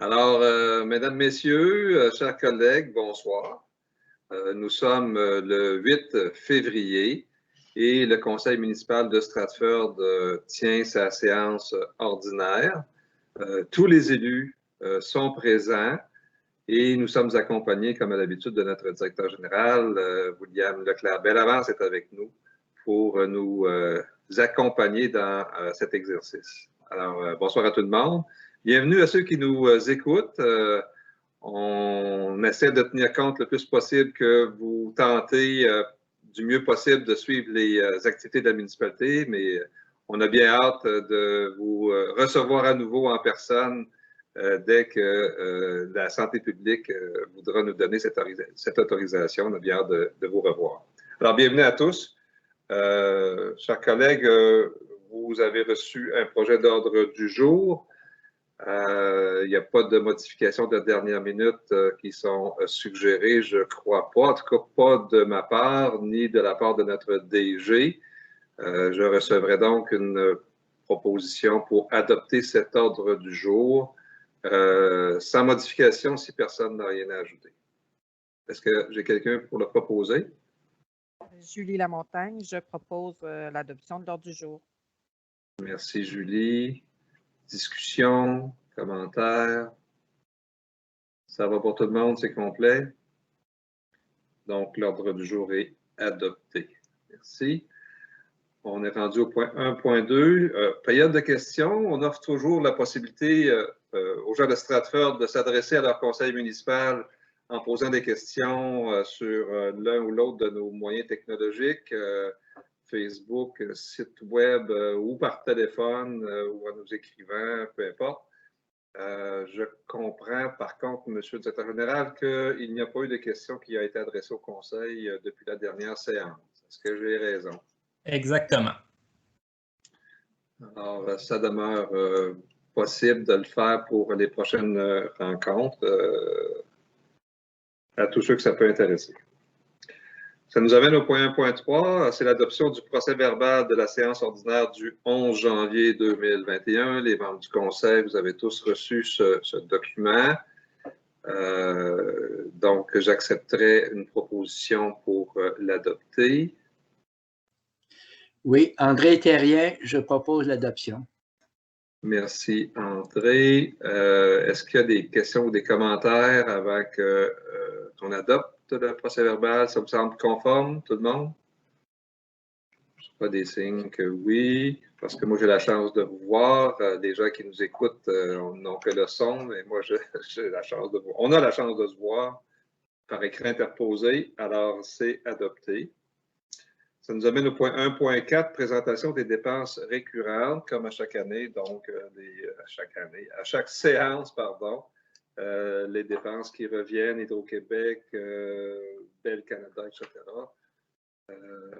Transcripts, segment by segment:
Alors, mesdames, messieurs, chers collègues, bonsoir. Nous sommes le 8 février et le conseil municipal de Stratford tient sa séance ordinaire. Tous les élus sont présents et nous sommes accompagnés, comme à l'habitude, de notre directeur général, William Leclerc-Bellavance est avec nous pour nous accompagner dans cet exercice. Alors, bonsoir à tout le monde. Bienvenue à ceux qui nous écoutent. On essaie de tenir compte le plus possible que vous tentez du mieux possible de suivre les activités de la municipalité, mais on a bien hâte de vous recevoir à nouveau en personne dès que la santé publique voudra nous donner cette autorisation. On a bien hâte de vous revoir. Alors, bienvenue à tous. Chers collègues, vous avez reçu un projet d'ordre du jour. Il n'y a pas de modifications de dernière minute qui sont suggérées, je ne crois pas, en tout cas pas de ma part ni de la part de notre DG. Je recevrai donc une proposition pour adopter cet ordre du jour sans modification si personne n'a rien à ajouter. Est-ce que j'ai quelqu'un pour le proposer? Julie Lamontagne, je propose l'adoption de l'ordre du jour. Merci, Julie. Discussion, commentaires. Ça va pour tout le monde, c'est complet. Donc, l'ordre du jour est adopté. Merci. On est rendu au point 1.2. Période de questions. On offre toujours la possibilité aux gens de Stratford de s'adresser à leur conseil municipal en posant des questions sur l'un ou l'autre de nos moyens technologiques. Facebook, site web ou par téléphone ou en nous écrivant, peu importe. Je comprends par contre, Monsieur le directeur général, qu'il n'y a pas eu de questions qui ont été adressées au conseil depuis la dernière séance. Est-ce que j'ai raison? Exactement. Alors, ça demeure possible de le faire pour les prochaines rencontres à tous ceux que ça peut intéresser. Ça nous amène au point 1.3, c'est l'adoption du procès-verbal de la séance ordinaire du 11 janvier 2021. Les membres du conseil, vous avez tous reçu ce document. Donc, j'accepterai une proposition pour l'adopter. Oui, André Terrien, je propose l'adoption. Merci, André. Est-ce qu'il y a des questions ou des commentaires avant qu'on adopte le procès-verbal? Ça vous semble conforme, tout le monde? Je n'ai pas des signes que oui, parce que moi, j'ai la chance de vous voir. Les gens qui nous écoutent n'ont que le son, mais moi, j'ai la chance de vous. On a la chance de se voir par écran interposé, alors c'est adopté. Ça nous amène au point 1.4, présentation des dépenses récurrentes, comme à chaque année, donc à chaque séance, pardon, les dépenses qui reviennent, Hydro-Québec, Bell Canada, etc.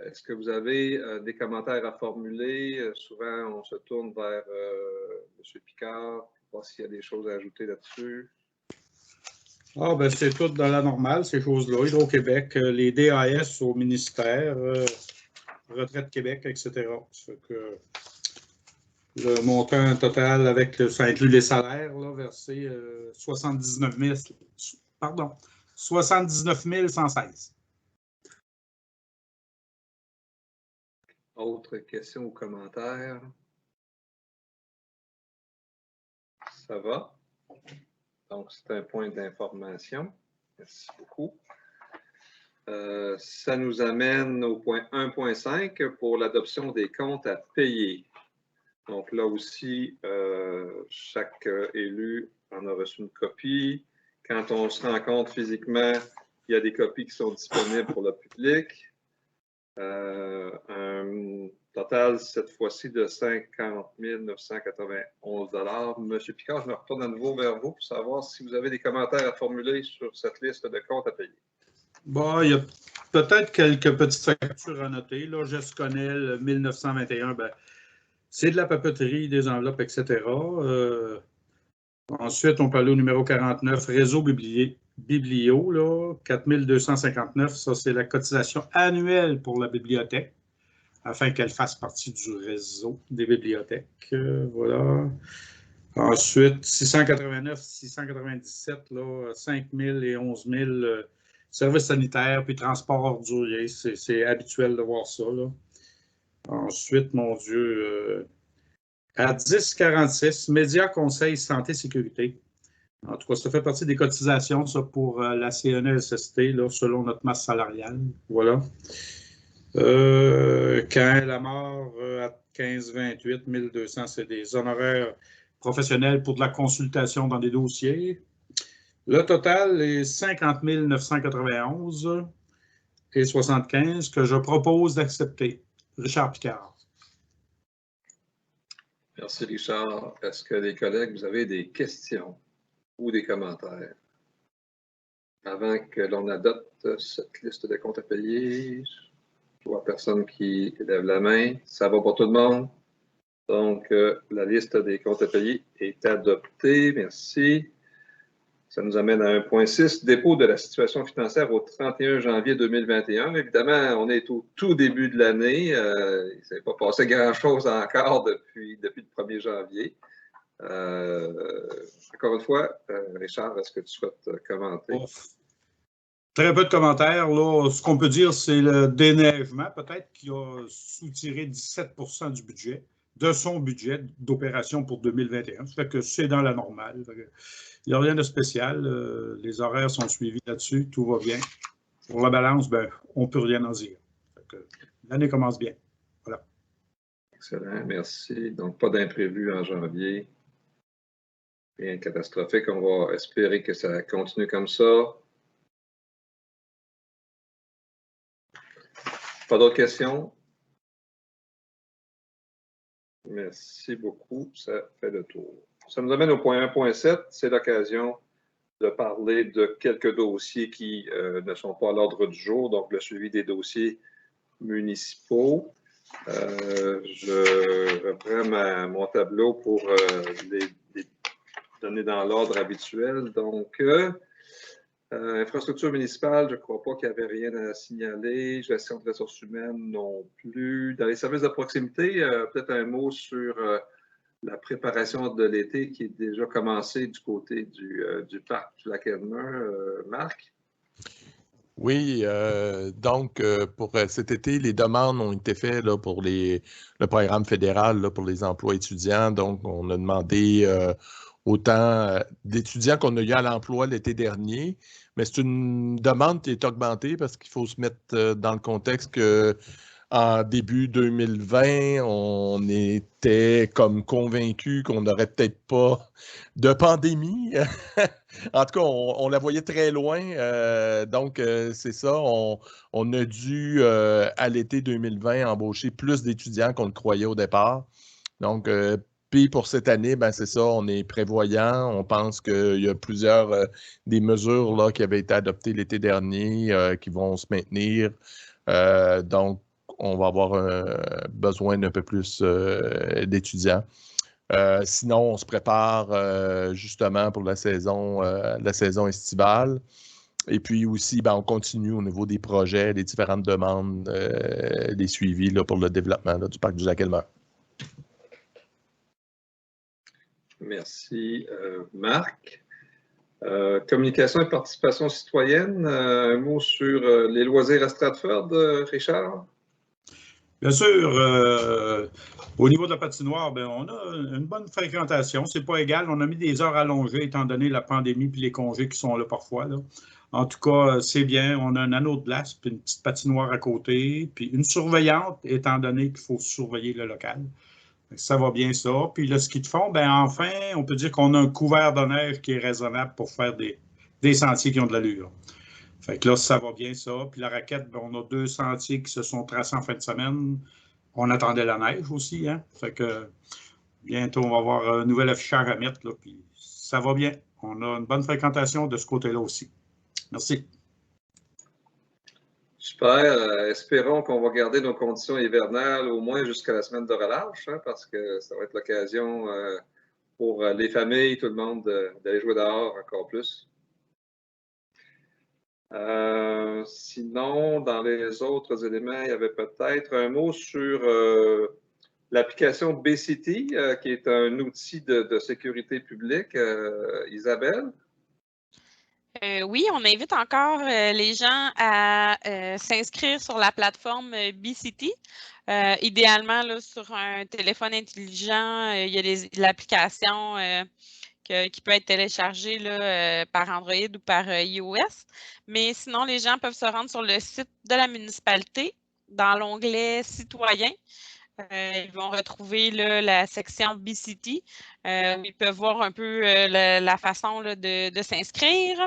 Est-ce que vous avez des commentaires à formuler? Souvent, on se tourne vers M. Picard pour voir s'il y a des choses à ajouter là-dessus. Ah, ben c'est tout dans la normale, ces choses-là. Hydro-Québec, les DAS au ministère, Retraite Québec, etc. Que le montant total avec, ça inclut les salaires, là, versés 79 116. Autres questions ou commentaires? Ça va? Donc, c'est un point d'information. Merci beaucoup. Ça nous amène au point 1.5 pour l'adoption des comptes à payer. Donc là aussi, chaque élu en a reçu une copie. Quand on se rencontre physiquement, il y a des copies qui sont disponibles pour le public. Un total, cette fois-ci, de 50 991 $. Monsieur Picard, je me retourne à nouveau vers vous pour savoir si vous avez des commentaires à formuler sur cette liste de comptes à payer. Bon, il y a peut-être quelques petites factures à noter. Là, Gesconel 1921, ben, c'est de la papeterie, des enveloppes, etc. Ensuite, on peut aller au numéro 49, Réseau Biblio, là, 4259. Ça, c'est la cotisation annuelle pour la bibliothèque, afin qu'elle fasse partie du réseau des bibliothèques. Voilà. Ensuite, 689, 697, là, 5 000 et 11 000 services sanitaires puis transport ordurier. C'est habituel de voir ça, là. Ensuite, mon Dieu, à 10,46, médias, conseils, santé, sécurité. En tout cas, ça fait partie des cotisations, ça, pour la CNESST, là, selon notre masse salariale. Voilà. Quand la mort à 15,28, 1200, c'est des honoraires professionnels pour de la consultation dans des dossiers. Le total est 50 991 et 75 que je propose d'accepter. Richard Picard. Merci, Richard. Est-ce que les collègues, vous avez des questions ou des commentaires? Avant que l'on adopte cette liste de comptes à payer, je vois personne qui lève la main. Ça va pour tout le monde? Donc, la liste des comptes à payer est adoptée. Merci. Ça nous amène à 1.6, dépôt de la situation financière au 31 janvier 2021. Évidemment, on est au tout début de l'année. Il ne s'est pas passé grand-chose encore depuis le 1er janvier. Encore une fois, Richard, est-ce que tu souhaites commenter? Très peu de commentaires. Là. Ce qu'on peut dire, c'est le déneigement, peut-être, qui a soutiré 17% du budget, de son budget d'opération pour 2021. Ça fait que c'est dans la normale. Il n'y a rien de spécial. Les horaires sont suivis là-dessus. Tout va bien. Pour la balance, ben, on ne peut rien en dire. L'année commence bien. Voilà. Excellent. Merci. Donc, pas d'imprévu en janvier. Rien de catastrophique. On va espérer que ça continue comme ça. Pas d'autres questions? Merci beaucoup. Ça fait le tour. Ça nous amène au point 1.7. C'est l'occasion de parler de quelques dossiers qui ne sont pas à l'ordre du jour, donc le suivi des dossiers municipaux. Je reprends mon tableau pour les donner dans l'ordre habituel. Donc, infrastructure municipale, je ne crois pas qu'il y avait rien à signaler. Gestion de ressources humaines non plus. Dans les services de proximité, peut-être un mot sur la préparation de l'été qui est déjà commencée du côté du parc du Lac-Elmer. Marc? Oui, donc pour cet été, les demandes ont été faites là, pour le programme fédéral là, pour les emplois étudiants. Donc, on a demandé autant d'étudiants qu'on a eu à l'emploi l'été dernier, mais c'est une demande qui est augmentée parce qu'il faut se mettre dans le contexte que en début 2020, on était comme convaincus qu'on n'aurait peut-être pas de pandémie. En tout cas, on la voyait très loin. Donc, c'est ça. On a dû, à l'été 2020, embaucher plus d'étudiants qu'on le croyait au départ. Donc, puis pour cette année, ben c'est ça, on est prévoyant. On pense qu'il y a plusieurs des mesures là, qui avaient été adoptées l'été dernier qui vont se maintenir. Donc, on va avoir besoin d'un peu plus d'étudiants. Sinon, on se prépare justement pour la saison estivale. Et puis aussi, ben, on continue au niveau des projets, des différentes demandes, des suivis là, pour le développement là, du parc du Lac-Elmer. Merci, Marc. Communication et participation citoyenne, un mot sur les loisirs à Stratford, Richard? Bien sûr, au niveau de la patinoire, ben, on a une bonne fréquentation. Ce n'est pas égal. On a mis des heures allongées étant donné la pandémie et les congés qui sont là parfois. Là. En tout cas, c'est bien. On a un anneau de glace puis une petite patinoire à côté, puis une surveillante étant donné qu'il faut surveiller le local. Ça va bien ça. Puis le ski de fond, ben enfin, on peut dire qu'on a un couvert de neige qui est raisonnable pour faire des sentiers qui ont de l'allure. Fait que là, ça va bien ça. Puis la raquette, ben, on a 2 sentiers qui se sont tracés en fin de semaine. On attendait la neige aussi, hein. Fait que bientôt, on va avoir un nouvel affichage à mettre, là. Puis ça va bien. On a une bonne fréquentation de ce côté-là aussi. Merci. Super. Espérons qu'on va garder nos conditions hivernales au moins jusqu'à la semaine de relâche, hein, parce que ça va être l'occasion pour les familles, tout le monde, d'aller jouer dehors encore plus. Sinon, dans les autres éléments, il y avait peut-être un mot sur l'application B-City, qui est un outil de sécurité publique. Isabelle? Oui, on invite encore les gens à s'inscrire sur la plateforme B-City. Idéalement, là, sur un téléphone intelligent, il y a l'application qui peut être téléchargée là, par Android ou par iOS. Mais sinon, les gens peuvent se rendre sur le site de la municipalité dans l'onglet « Citoyens ». Ils vont retrouver là, la section B-City. Ils peuvent voir un peu la façon là, de s'inscrire.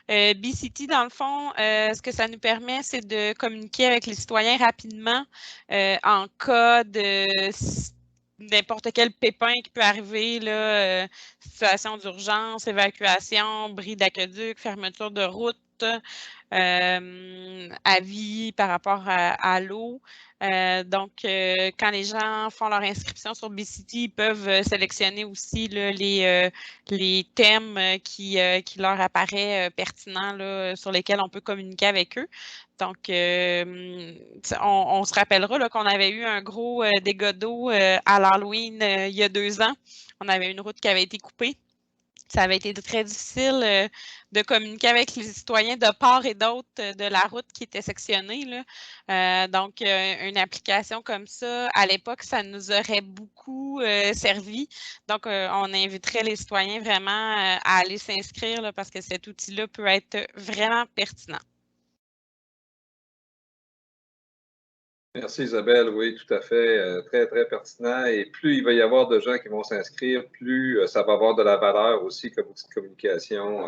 B-City, dans le fond, ce que ça nous permet, c'est de communiquer avec les citoyens rapidement en cas de n'importe quel pépin qui peut arriver, là, situation d'urgence, évacuation, bris d'aqueduc, fermeture de route, avis par rapport à l'eau. Donc, quand les gens font leur inscription sur B-City, ils peuvent sélectionner aussi là, les thèmes qui leur apparaissent pertinents, là, sur lesquels on peut communiquer avec eux. Donc, on se rappellera qu'on avait eu un gros dégât d'eau à l'Halloween il y a 2 ans. On avait une route qui avait été coupée. Ça avait été très difficile de communiquer avec les citoyens de part et d'autre de la route qui était sectionnée, là. Donc, une application comme ça, à l'époque, ça nous aurait beaucoup servi. Donc, on inviterait les citoyens vraiment à aller s'inscrire là, parce que cet outil-là peut être vraiment pertinent. Merci Isabelle, oui, tout à fait, très, très pertinent. Et plus il va y avoir de gens qui vont s'inscrire, plus ça va avoir de la valeur aussi comme outil de communication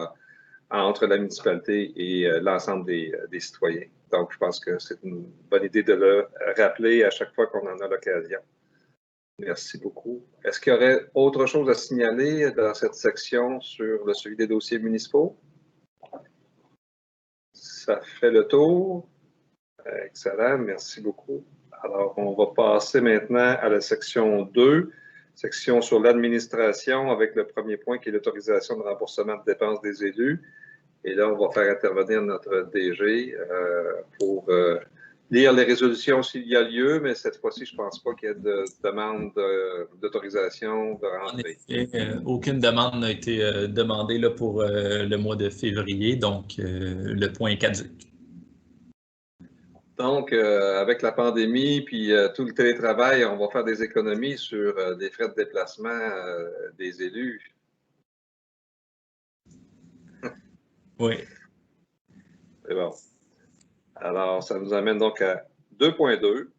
entre la municipalité et l'ensemble des citoyens. Donc, je pense que c'est une bonne idée de le rappeler à chaque fois qu'on en a l'occasion. Merci beaucoup. Est-ce qu'il y aurait autre chose à signaler dans cette section sur le suivi des dossiers municipaux? Ça fait le tour. Excellent, merci beaucoup. Alors, on va passer maintenant à la section 2, section sur l'administration, avec le premier point qui est l'autorisation de remboursement de dépenses des élus. Et là, on va faire intervenir notre DG pour lire les résolutions s'il y a lieu, mais cette fois-ci, je ne pense pas qu'il y ait de demande d'autorisation de rentrée. En effet, aucune demande n'a été demandée là, pour le mois de février, donc le point est caduc. Donc, avec la pandémie puis tout le télétravail, on va faire des économies sur des frais de déplacement des élus. Oui. C'est bon. Alors, ça nous amène donc à 2.2,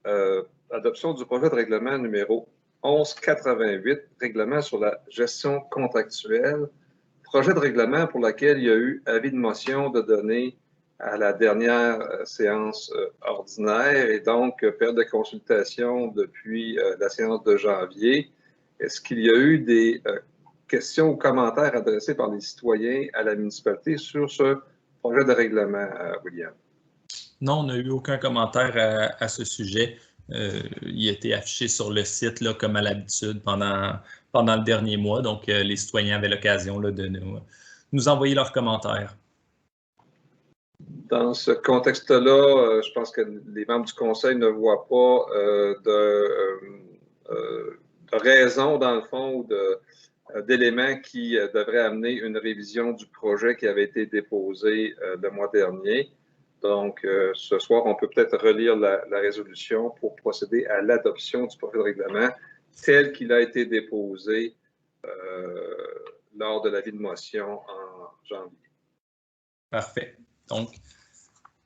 adoption du projet de règlement numéro 1188, règlement sur la gestion contractuelle, projet de règlement pour lequel il y a eu avis de motion de donner à la dernière séance ordinaire et donc période de consultation depuis la séance de janvier. Est-ce qu'il y a eu des questions ou commentaires adressés par les citoyens à la municipalité sur ce projet de règlement, William? Non, on n'a eu aucun commentaire à ce sujet. Il a été affiché sur le site là, comme à l'habitude pendant le dernier mois. Donc, les citoyens avaient l'occasion de nous envoyer leurs commentaires. Dans ce contexte-là, je pense que les membres du Conseil ne voient pas de raison, dans le fond, ou d'éléments qui devraient amener une révision du projet qui avait été déposé le mois dernier. Donc, ce soir, on peut peut-être relire la résolution pour procéder à l'adoption du projet de règlement tel qu'il a été déposé lors de l'avis de motion en janvier. Parfait. Donc,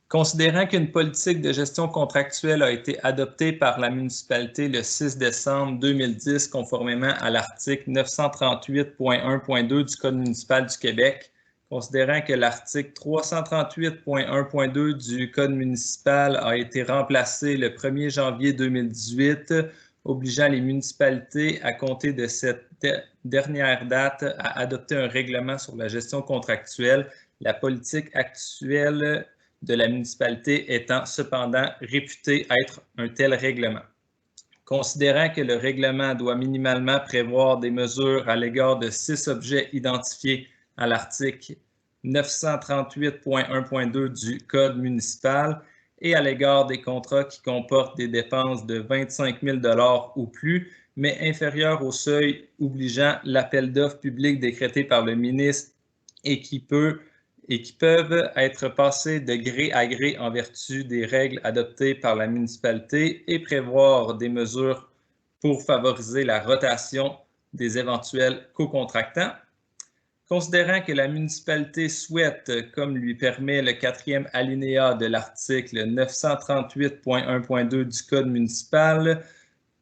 considérant qu'une politique de gestion contractuelle a été adoptée par la municipalité le 6 décembre 2010 conformément à l'article 938.1.2 du Code municipal du Québec, considérant que l'article 338.1.2 du Code municipal a été remplacé le 1er janvier 2018, obligeant les municipalités à compter de cette dernière date à adopter un règlement sur la gestion contractuelle, la politique actuelle de la municipalité étant cependant réputée être un tel règlement. Considérant que le règlement doit minimalement prévoir des mesures à l'égard de 6 objets identifiés à l'article 938.1.2 du Code municipal et à l'égard des contrats qui comportent des dépenses de 25 000 $ ou plus, mais inférieur au seuil obligeant l'appel d'offres public décrété par le ministre et qui peuvent être passés de gré à gré en vertu des règles adoptées par la municipalité et prévoir des mesures pour favoriser la rotation des éventuels co-contractants. Considérant que la municipalité souhaite, comme lui permet le 4e alinéa de l'article 938.1.2 du Code municipal,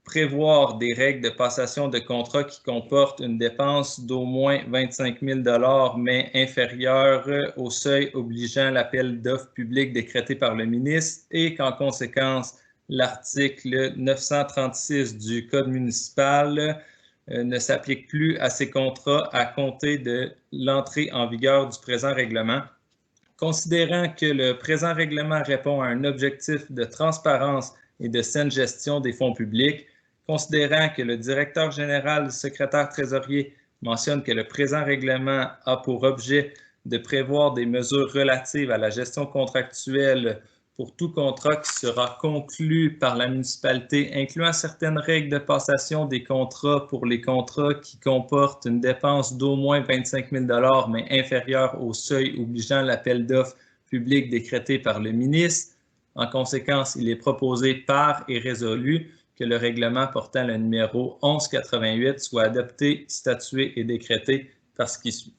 prévoir des règles de passation de contrat qui comportent une dépense d'au moins 25 000 $ mais inférieure au seuil obligeant l'appel d'offres public décrété par le ministre et qu'en conséquence, l'article 936 du Code municipal ne s'applique plus à ces contrats à compter de l'entrée en vigueur du présent règlement. Considérant que le présent règlement répond à un objectif de transparence et de saine gestion des fonds publics, considérant que le directeur général du secrétaire trésorier mentionne que le présent règlement a pour objet de prévoir des mesures relatives à la gestion contractuelle pour tout contrat qui sera conclu par la municipalité, incluant certaines règles de passation des contrats pour les contrats qui comportent une dépense d'au moins 25 000 $ mais inférieure au seuil obligeant l'appel d'offres public décrété par le ministre. En conséquence, il est proposé par et résolu que le règlement portant le numéro 1188 soit adopté, statué et décrété par ce qui suit.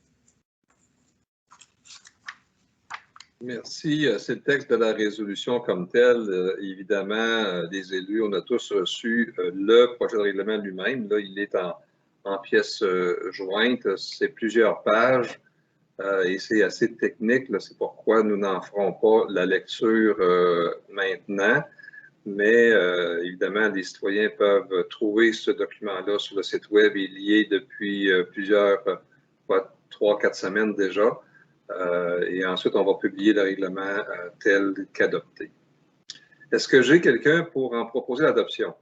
Merci. C'est le texte de la résolution comme tel. Évidemment, les élus, on a tous reçu le projet de règlement lui-même. Là, il est en pièces jointes. C'est plusieurs pages et c'est assez technique. C'est pourquoi nous n'en ferons pas la lecture maintenant. Mais évidemment, les citoyens peuvent trouver ce document-là sur le site web. Il y est depuis plusieurs, 3-4 semaines déjà. Et ensuite, on va publier le règlement tel qu'adopté. Est-ce que j'ai quelqu'un pour en proposer l'adoption?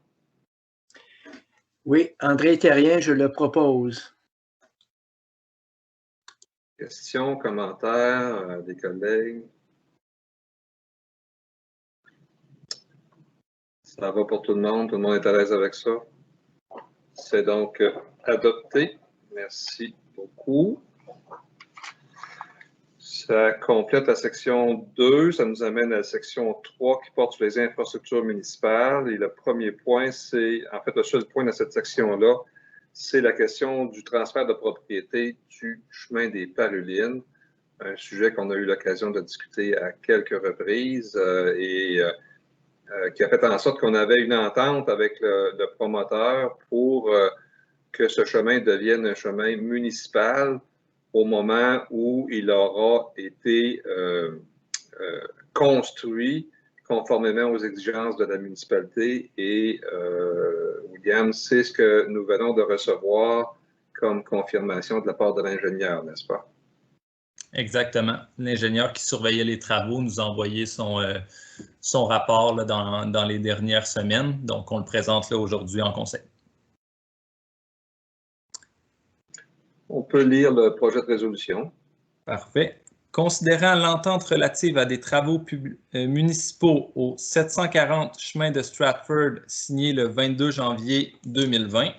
Oui, André Terrien, je le propose. Questions, commentaires des collègues? Ça va pour tout le monde est à l'aise avec ça? C'est donc adopté. Merci beaucoup. Ça complète la section 2, ça nous amène à la section 3 qui porte sur les infrastructures municipales. Et le premier point, c'est, en fait, le seul point de cette section-là, c'est la question du transfert de propriété du chemin des Parulines, un sujet qu'on a eu l'occasion de discuter à quelques reprises et qui a fait en sorte qu'on avait une entente avec le promoteur pour que ce chemin devienne un chemin municipal au moment où il aura été construit conformément aux exigences de la municipalité. Et William, c'est ce que nous venons de recevoir comme confirmation de la part de l'ingénieur, n'est-ce pas? Exactement. L'ingénieur qui surveillait les travaux nous a envoyé son rapport là, dans les dernières semaines. Donc, on le présente là aujourd'hui en conseil. On peut lire le projet de résolution. Parfait. Considérant l'entente relative à des travaux municipaux au 740 chemin de Stratford signé le 22 janvier 2020,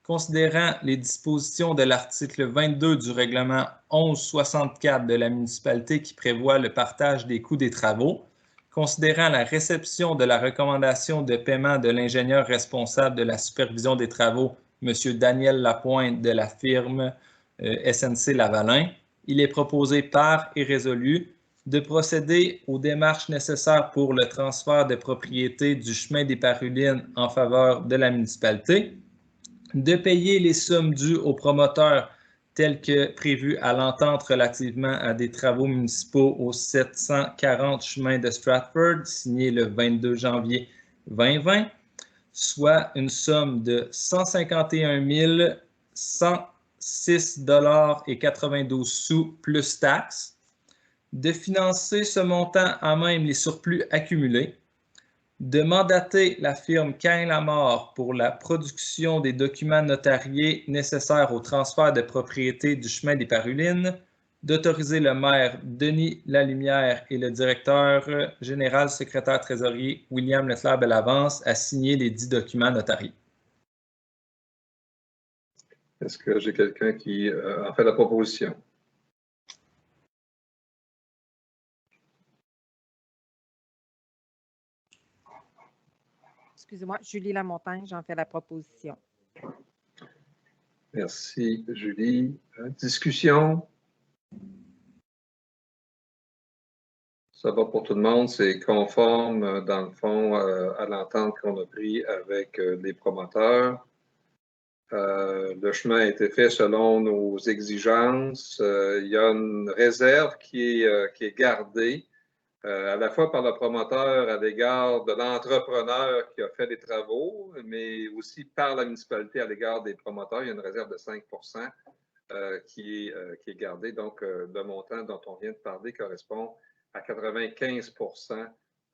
considérant les dispositions de l'article 22 du règlement 1164 de la municipalité qui prévoit le partage des coûts des travaux, considérant la réception de la recommandation de paiement de l'ingénieur responsable de la supervision des travaux, M. Daniel Lapointe de la firme SNC Lavalin, il est proposé par et résolu de procéder aux démarches nécessaires pour le transfert de propriété du chemin des Parulines en faveur de la municipalité, de payer les sommes dues aux promoteurs telles que prévues à l'entente relativement à des travaux municipaux au 740 chemin de Stratford, signé le 22 janvier 2020, soit une somme de 151 106,92 $ plus taxes, de financer ce montant à même les surplus accumulés, de mandater la firme Cain-Lamar pour la production des documents notariés nécessaires au transfert de propriété du chemin des Parulines, d'autoriser le maire Denis Lalumière et le directeur général secrétaire trésorier William Leclerc-Bellavance à signer les 10 documents notariés. Est-ce que j'ai quelqu'un qui en fait la proposition? Excusez-moi, Julie Lamontagne, j'en fais la proposition. Merci, Julie. Discussion? Ça va pour tout le monde, c'est conforme, dans le fond, à l'entente qu'on a prise avec les promoteurs. Le chemin a été fait selon nos exigences. Il y a une réserve qui est gardée, à la fois par le promoteur à l'égard de l'entrepreneur qui a fait les travaux, mais aussi par la municipalité à l'égard des promoteurs. Il y a une réserve de 5 qui est gardée. Donc, le montant dont on vient de parler correspond à 95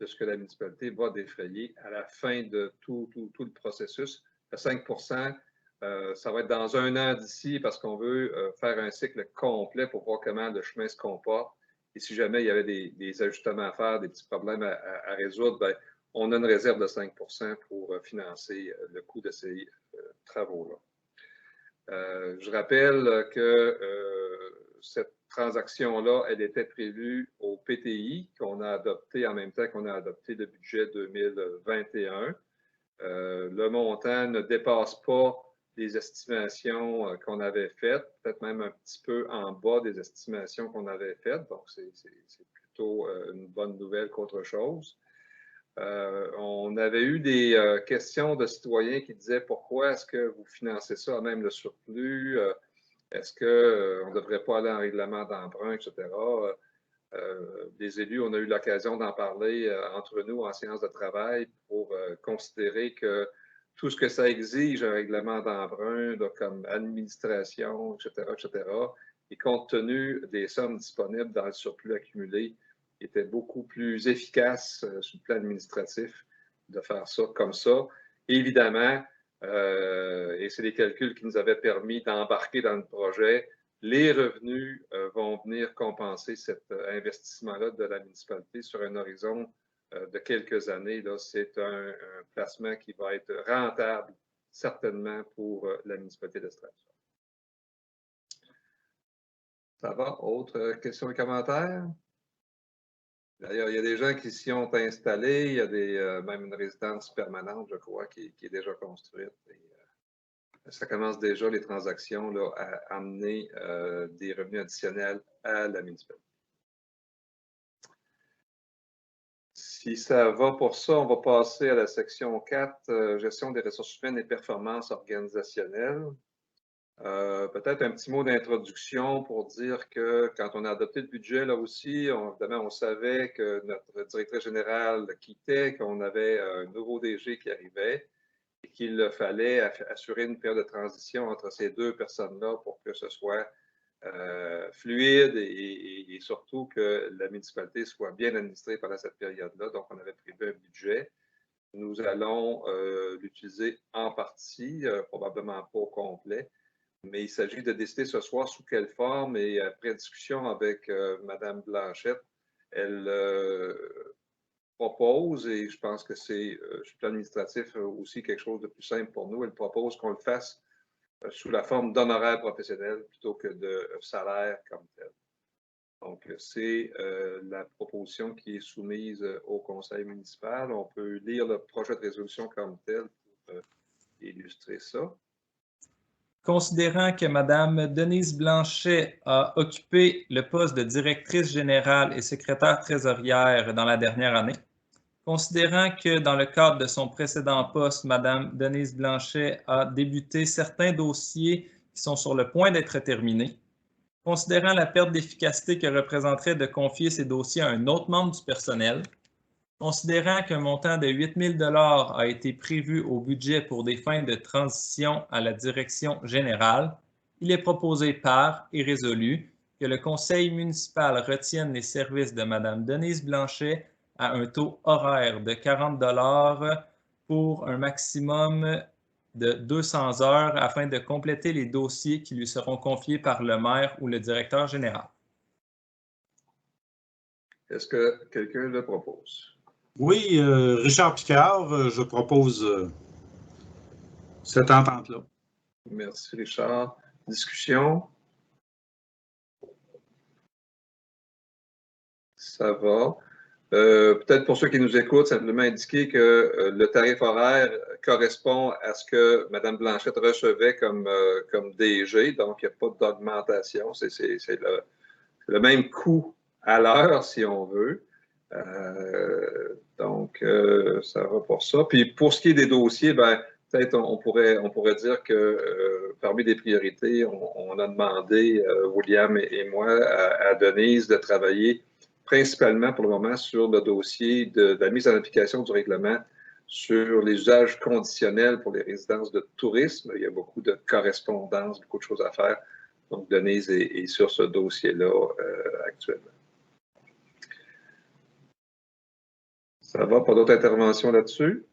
de ce que la municipalité va défrayer à la fin de tout le processus. Le 5 ça va être dans 1 an d'ici parce qu'on veut faire un cycle complet pour voir comment le chemin se comporte. Et si jamais il y avait des ajustements à faire, des petits problèmes à résoudre, bien, on a une réserve de 5 pour financer le coût de ces travaux-là. Je rappelle que cette transaction-là, elle était prévue au PTI, qu'on a adopté en même temps qu'on a adopté le budget 2021. Le montant ne dépasse pas les estimations qu'on avait faites, peut-être même un petit peu en bas des estimations qu'on avait faites. Donc, c'est plutôt une bonne nouvelle qu'autre chose. On avait eu des questions de citoyens qui disaient pourquoi est-ce que vous financez ça, même le surplus? Est-ce qu'on ne devrait pas aller en règlement d'emprunt, etc.? Les élus, on a eu l'occasion d'en parler entre nous en séance de travail pour considérer que tout ce que ça exige, un règlement d'emprunt, comme administration, etc., et compte tenu des sommes disponibles dans le surplus accumulé, était beaucoup plus efficace sur le plan administratif de faire ça comme ça. Et évidemment, et c'est les calculs qui nous avaient permis d'embarquer dans le projet, les revenus vont venir compenser cet investissement-là de la municipalité sur un horizon de quelques années. C'est un placement qui va être rentable, certainement, pour la municipalité de Stratford. Ça va? Autres questions et commentaires? D'ailleurs, il y a des gens qui s'y ont installés. Il y a même une résidence permanente, je crois, qui est déjà construite. Et, ça commence déjà, les transactions, là, à amener des revenus additionnels à la municipalité. Si ça va pour ça, on va passer à la section 4, gestion des ressources humaines et performances organisationnelles. Peut-être un petit mot d'introduction pour dire que quand on a adopté le budget, là aussi, évidemment, on savait que notre directrice générale quittait, qu'on avait un nouveau DG qui arrivait et qu'il fallait assurer une période de transition entre ces deux personnes-là pour que ce soit fluide et surtout que la municipalité soit bien administrée pendant cette période-là. Donc, on avait prévu un budget. Nous allons l'utiliser en partie, probablement pas au complet, mais il s'agit de décider ce soir sous quelle forme et après discussion avec Mme Blanchette, elle propose, et je pense que c'est sur le plan administratif aussi quelque chose de plus simple pour nous, elle propose qu'on le fasse sous la forme d'honoraires professionnels plutôt que de salaire comme tel. Donc, c'est la proposition qui est soumise au conseil municipal. On peut lire le projet de résolution comme tel pour illustrer ça. Considérant que Mme Denise Blanchet a occupé le poste de directrice générale et secrétaire trésorière dans la dernière année, considérant que dans le cadre de son précédent poste, Mme Denise Blanchet a débuté certains dossiers qui sont sur le point d'être terminés, considérant la perte d'efficacité que représenterait de confier ces dossiers à un autre membre du personnel, considérant qu'un montant de 8 000 $ a été prévu au budget pour des fins de transition à la direction générale, il est proposé par et résolu que le conseil municipal retienne les services de Mme Denise Blanchet à un taux horaire de 40 $ pour un maximum de 200 heures afin de compléter les dossiers qui lui seront confiés par le maire ou le directeur général. Est-ce que quelqu'un le propose? Oui, Richard Picard, je propose cette entente-là. Merci, Richard. Discussion? Ça va. Peut-être pour ceux qui nous écoutent, simplement indiquer que le tarif horaire correspond à ce que Mme Blanchette recevait comme DG, donc il n'y a pas d'augmentation. C'est le même coût à l'heure, si on veut. Donc, ça va pour ça. Puis pour ce qui est des dossiers, ben, peut-être on pourrait dire que parmi les priorités, on a demandé, William et moi, à Denise de travailler principalement pour le moment sur le dossier de la mise en application du règlement sur les usages conditionnels pour les résidences de tourisme. Il y a beaucoup de correspondances, beaucoup de choses à faire. Donc, Denise est sur ce dossier-là actuellement. Ça va? Pas d'autres interventions là-dessus?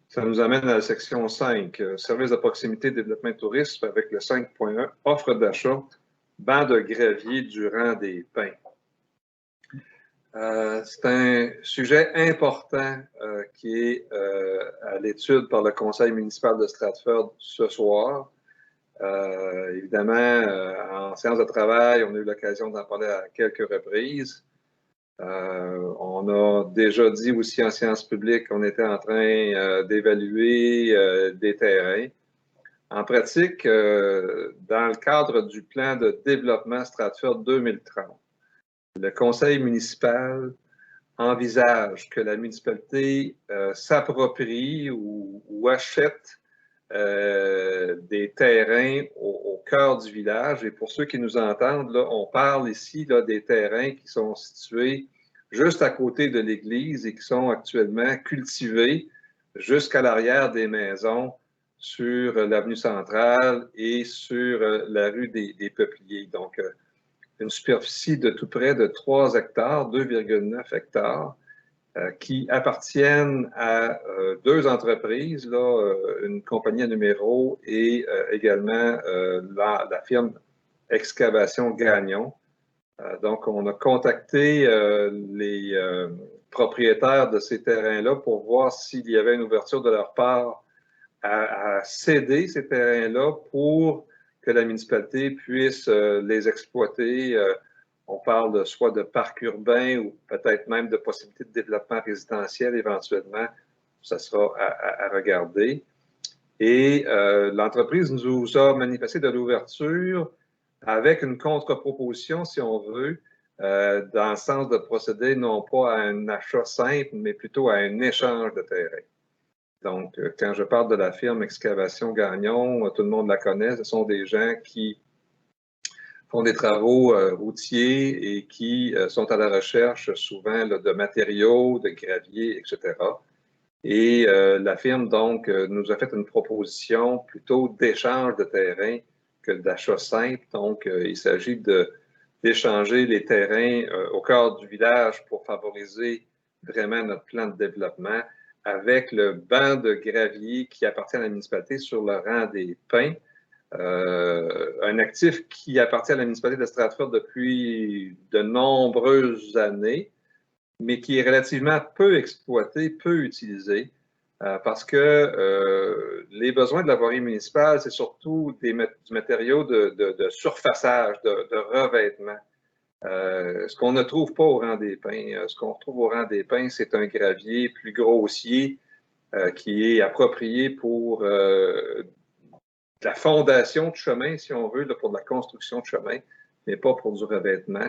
Ça nous amène à la section 5, services de proximité, développement et tourisme, avec le 5.1, offre d'achat, banc de gravier du rang des pins. C'est un sujet important qui est à l'étude par le conseil municipal de Stratford ce soir. Évidemment, en séance de travail, on a eu l'occasion d'en parler à quelques reprises. On a déjà dit aussi en séance publique qu'on était en train d'évaluer des terrains. En pratique, dans le cadre du plan de développement Stratford 2030, le conseil municipal envisage que la municipalité s'approprie ou achète des terrains au cœur du village. Et pour ceux qui nous entendent, là, on parle ici là, des terrains qui sont situés juste à côté de l'église et qui sont actuellement cultivés jusqu'à l'arrière des maisons sur l'avenue centrale et sur la rue des Peupliers. Donc, une superficie de tout près de 3 hectares, 2,9 hectares, qui appartiennent à 2 entreprises, là, une compagnie à numéro et également la firme Excavation Gagnon. Donc, on a contacté les propriétaires de ces terrains-là pour voir s'il y avait une ouverture de leur part à céder ces terrains-là pour que la municipalité puisse les exploiter. On parle soit de parc urbain ou peut-être même de possibilités de développement résidentiel éventuellement. Ça sera à regarder. Et l'entreprise nous a manifesté de l'ouverture avec une contre-proposition, si on veut, dans le sens de procéder non pas à un achat simple, mais plutôt à un échange de terrain. Donc, quand je parle de la firme Excavation Gagnon, tout le monde la connaît. Ce sont des gens qui font des travaux routiers et qui sont à la recherche souvent là, de matériaux, de gravier, etc. Et la firme, donc, nous a fait une proposition plutôt d'échange de terrain que d'achat simple. Donc, il s'agit d'échanger les terrains au cœur du village pour favoriser vraiment notre plan de développement avec le banc de gravier qui appartient à la municipalité sur le rang des pins. Un actif qui appartient à la municipalité de Stratford depuis de nombreuses années, mais qui est relativement peu exploité, peu utilisé, parce que les besoins de la voirie municipale, c'est surtout du matériau de surfaçage, de revêtement. Ce qu'on ne trouve pas au rang des pins. Ce qu'on retrouve au rang des pins, c'est un gravier plus grossier qui est approprié pour la fondation de chemin, si on veut, là, pour de la construction de chemin, mais pas pour du revêtement.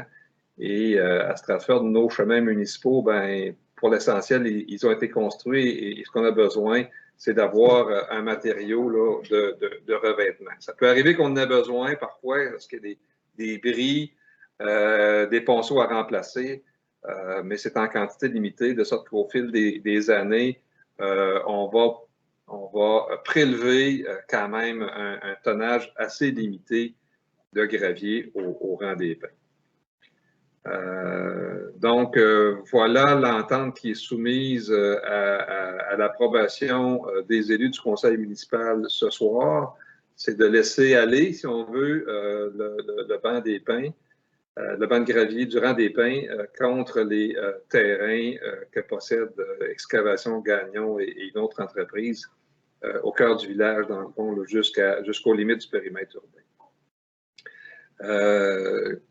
Et à Stratford, nos chemins municipaux, ben, pour l'essentiel, ils ont été construits et ce qu'on a besoin, c'est d'avoir un matériau là, de revêtement. Ça peut arriver qu'on en ait besoin parfois parce qu'il y a des bris, des ponceaux à remplacer, mais c'est en quantité limitée, de sorte qu'au fil des années, on va prélever quand même un tonnage assez limité de gravier au rang des pins. Donc, voilà l'entente qui est soumise à l'approbation des élus du conseil municipal ce soir. C'est de laisser aller, si on veut, le banc des pins, le banc de gravier du rang des pins contre les terrains que possède Excavation Gagnon et une autre entreprise au cœur du village, dans le fond, jusqu'aux limites du périmètre urbain.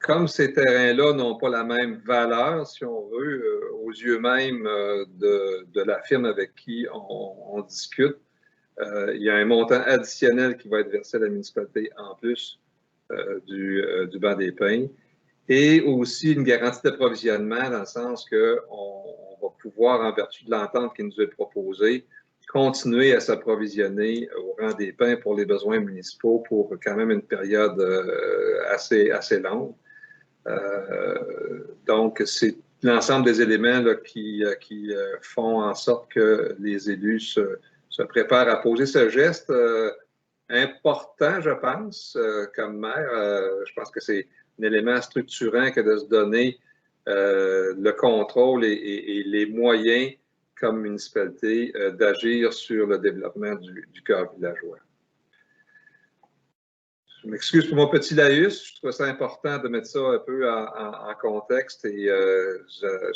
Comme ces terrains-là n'ont pas la même valeur, si on veut, aux yeux même de la firme avec qui on discute, il y a un montant additionnel qui va être versé à la municipalité en plus du banc des pins, et aussi une garantie d'approvisionnement dans le sens qu'on va pouvoir, en vertu de l'entente qui nous est proposée, continuer à s'approvisionner au rang des pins pour les besoins municipaux pour quand même une période assez longue. Donc, c'est l'ensemble des éléments là, qui font en sorte que les élus se préparent à poser ce geste important, je pense, comme maire. Je pense que c'est un élément structurant que de se donner le contrôle et les moyens comme municipalité d'agir sur le développement du cœur villageois. Je m'excuse pour mon petit laïus, je trouve ça important de mettre ça un peu en contexte et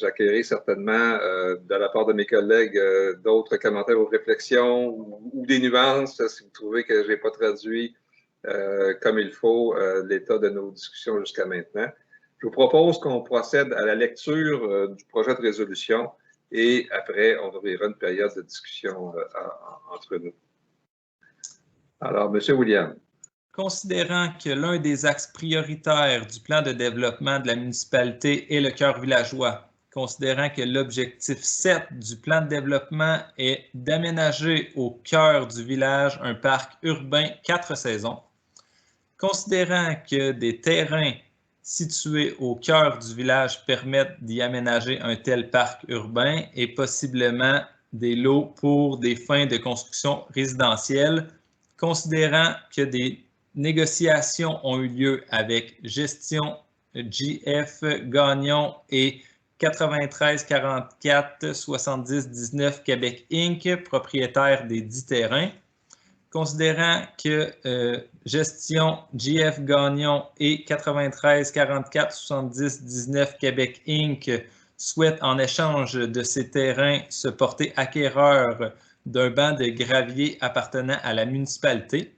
j'accueillerai certainement de la part de mes collègues d'autres commentaires ou réflexions ou des nuances si vous trouvez que je n'ai pas traduit comme il faut l'état de nos discussions jusqu'à maintenant. Je vous propose qu'on procède à la lecture du projet de résolution. Et après, on ouvrira une période de discussion entre nous. Alors, M. William. Considérant que l'un des axes prioritaires du plan de développement de la municipalité est le cœur villageois, considérant que l'objectif 7 du plan de développement est d'aménager au cœur du village un parc urbain 4 saisons, considérant que des terrains situés au cœur du village permettent d'y aménager un tel parc urbain et possiblement des lots pour des fins de construction résidentielle, considérant que des négociations ont eu lieu avec Gestion JF Gagnon et 9344 70 19 Québec Inc., propriétaire des 10 terrains, considérant que Gestion JF Gagnon et 93 44 70 19 Québec Inc. souhaitent en échange de ces terrains se porter acquéreurs d'un banc de gravier appartenant à la municipalité,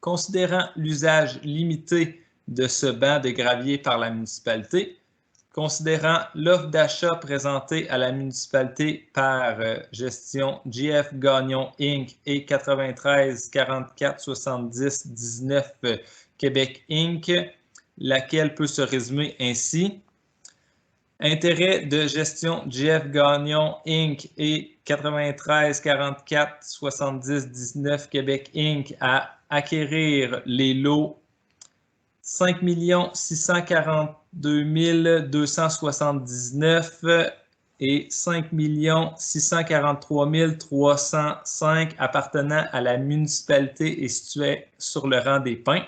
considérant l'usage limité de ce banc de gravier par la municipalité, considérant l'offre d'achat présentée à la municipalité par Gestion JF Gagnon Inc. et 93 44 70 19 Québec Inc., laquelle peut se résumer ainsi. Intérêt de Gestion JF Gagnon Inc. et 93 44 70 19 Québec Inc. à acquérir les lots 5 642 279 et 5 643 305 appartenant à la municipalité et situés sur le rang des pins.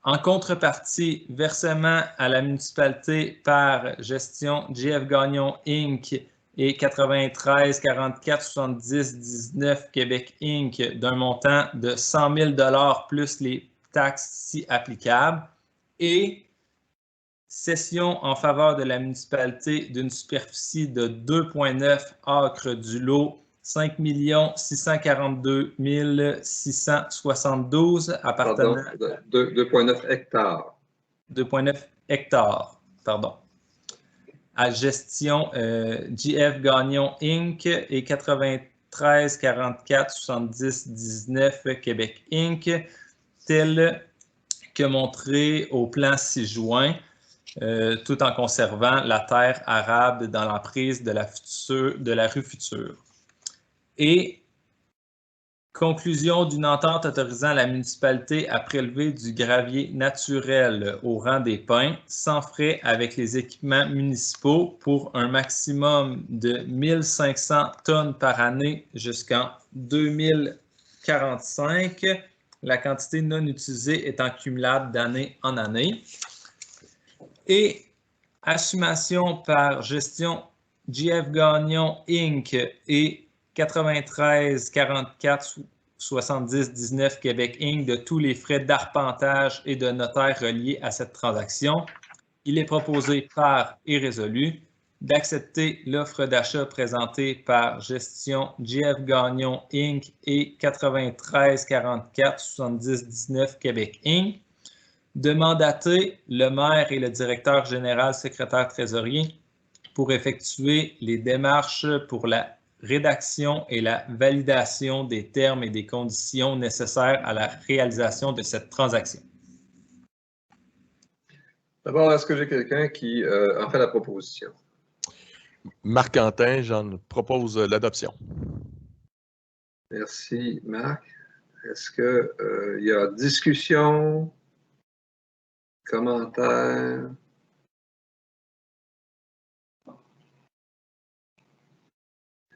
En contrepartie, versement à la municipalité par Gestion JF Gagnon Inc. et 93 44 70 19 Québec Inc. d'un montant de 100 000 $ plus les taxes si applicables, et cession en faveur de la municipalité d'une superficie de 2,9 acres du lot 5 642 672 appartenant... 2,9 hectares. 2,9 hectares, pardon. À Gestion JF Gagnon Inc. et 93 44 70 19 Québec Inc., tel que montré au plan 6 juin, tout en conservant la terre arable dans l'emprise de la rue Future. Et conclusion d'une entente autorisant la municipalité à prélever du gravier naturel au rang des pins sans frais avec les équipements municipaux pour un maximum de 1500 tonnes par année jusqu'en 2045, la quantité non utilisée étant cumulable d'année en année. Et assumation par Gestion JF Gagnon Inc. et 93 44 70 19 Québec Inc. de tous les frais d'arpentage et de notaire reliés à cette transaction. Il est proposé par et résolu d'accepter l'offre d'achat présentée par Gestion JF Gagnon Inc. et 93 44 70 19 Québec Inc. De mandater le maire et le directeur général secrétaire trésorier pour effectuer les démarches pour la rédaction et la validation des termes et des conditions nécessaires à la réalisation de cette transaction. D'abord, est-ce que j'ai quelqu'un qui en fait la proposition? Marc-Quentin, j'en propose l'adoption. Merci, Marc. Est-ce qu'il y a discussion, commentaires?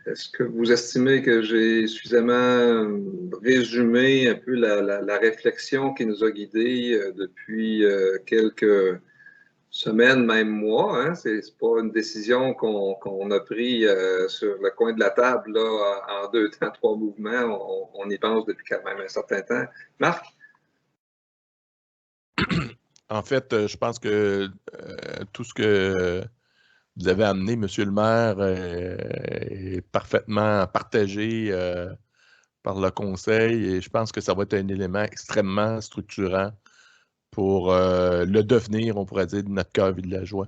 Est-ce que vous estimez que j'ai suffisamment résumé un peu la réflexion qui nous a guidés depuis quelques semaines, même mois, hein? C'est pas une décision qu'on a prise sur le coin de la table là, en 2 temps, 3 mouvements. On y pense depuis quand même un certain temps. Marc? En fait, je pense que tout ce que vous avez amené, Monsieur le maire, est parfaitement partagé par le conseil et je pense que ça va être un élément extrêmement structurant pour le devenir, on pourrait dire, de notre cœur villageois.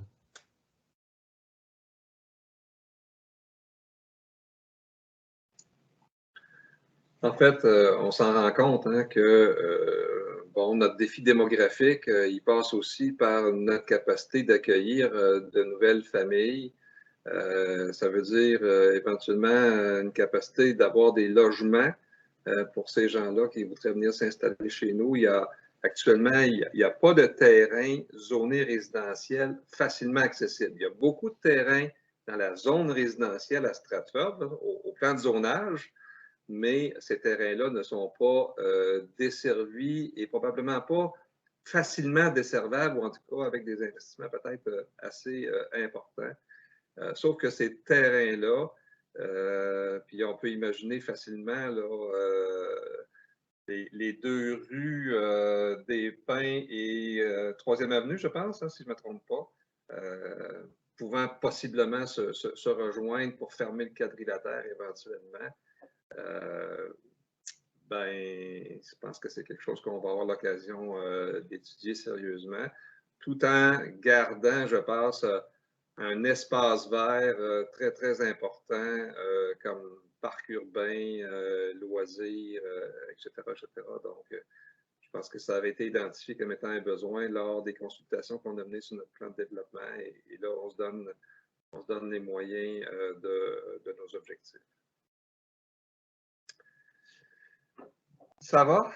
En fait, on s'en rend compte hein, que bon, notre défi démographique, il passe aussi par notre capacité d'accueillir de nouvelles familles. Ça veut dire éventuellement une capacité d'avoir des logements pour ces gens-là qui voudraient venir s'installer chez nous. Actuellement, il n'y a pas de terrain zoné résidentiel facilement accessible. Il y a beaucoup de terrains dans la zone résidentielle à Stratford, au plan de zonage, mais ces terrains-là ne sont pas desservis et probablement pas facilement desservables, ou en tout cas avec des investissements peut-être assez importants. Sauf que ces terrains-là, puis on peut imaginer facilement là, les 2 rues des Pins et 3e Avenue, je pense, hein, si je ne me trompe pas, pouvant possiblement se rejoindre pour fermer le quadrilatère éventuellement. Je pense que c'est quelque chose qu'on va avoir l'occasion d'étudier sérieusement, tout en gardant, je pense, un espace vert très, très important comme parc urbain, loisirs, etc., etc. Donc, je pense que ça avait été identifié comme étant un besoin lors des consultations qu'on a menées sur notre plan de développement et là, on se donne les moyens de nos objectifs. Ça va?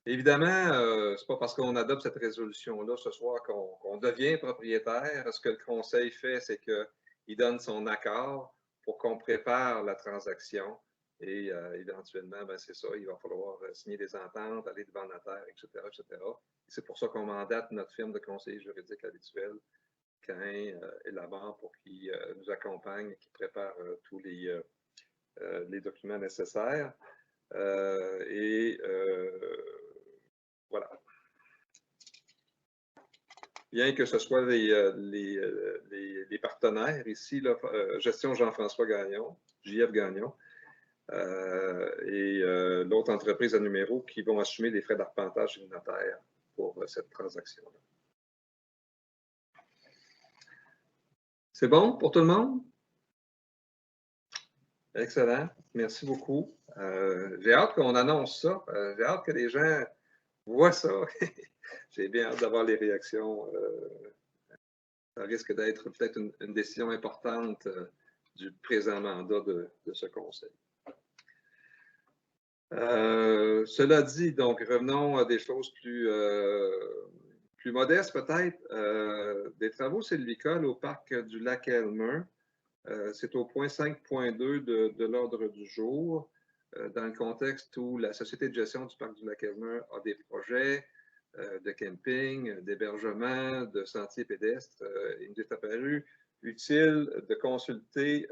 Évidemment, ce n'est pas parce qu'on adopte cette résolution-là ce soir qu'on devient propriétaire. Ce que le Conseil fait, c'est qu'il donne son accord pour qu'on prépare la transaction et éventuellement, c'est ça, il va falloir signer des ententes, aller devant le notaire, etc., etc. C'est pour ça qu'on mandate notre firme de conseiller juridique habituel, Cain et Labarre, pour qu'il nous accompagne et qu'il prépare tous les documents nécessaires. Voilà. Bien que ce soit les partenaires ici, là, Gestion Jean-François Gagnon, JF Gagnon, et l'autre entreprise à numéro qui vont assumer les frais d'arpentage chez le notaire pour cette transaction-là. C'est bon pour tout le monde? Excellent. Merci beaucoup. J'ai hâte qu'on annonce ça. J'ai hâte que les gens voient ça. J'ai bien hâte d'avoir les réactions. Ça risque d'être peut-être une décision importante du présent mandat de ce conseil. Cela dit, donc revenons à des choses plus modestes peut-être. Des travaux sylvicoles au parc du Lac-Elmer. C'est au point 5.2 de l'ordre du jour, dans le contexte où la Société de gestion du parc du Lac-Elmer a des projets de camping, d'hébergement, de sentiers pédestres. Il nous est apparu utile de consulter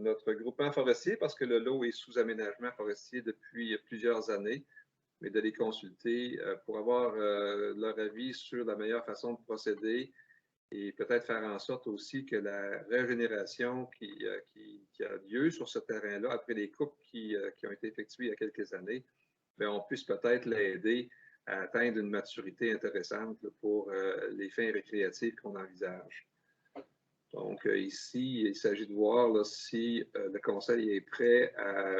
notre groupement forestier parce que le lot est sous aménagement forestier depuis plusieurs années, mais de les consulter pour avoir leur avis sur la meilleure façon de procéder et peut-être faire en sorte aussi que la régénération qui a lieu sur ce terrain-là, après les coupes qui ont été effectuées il y a quelques années, bien, on puisse peut-être l'aider à atteindre une maturité intéressante là, pour les fins récréatives qu'on envisage. Donc, ici, il s'agit de voir là, si le Conseil est prêt à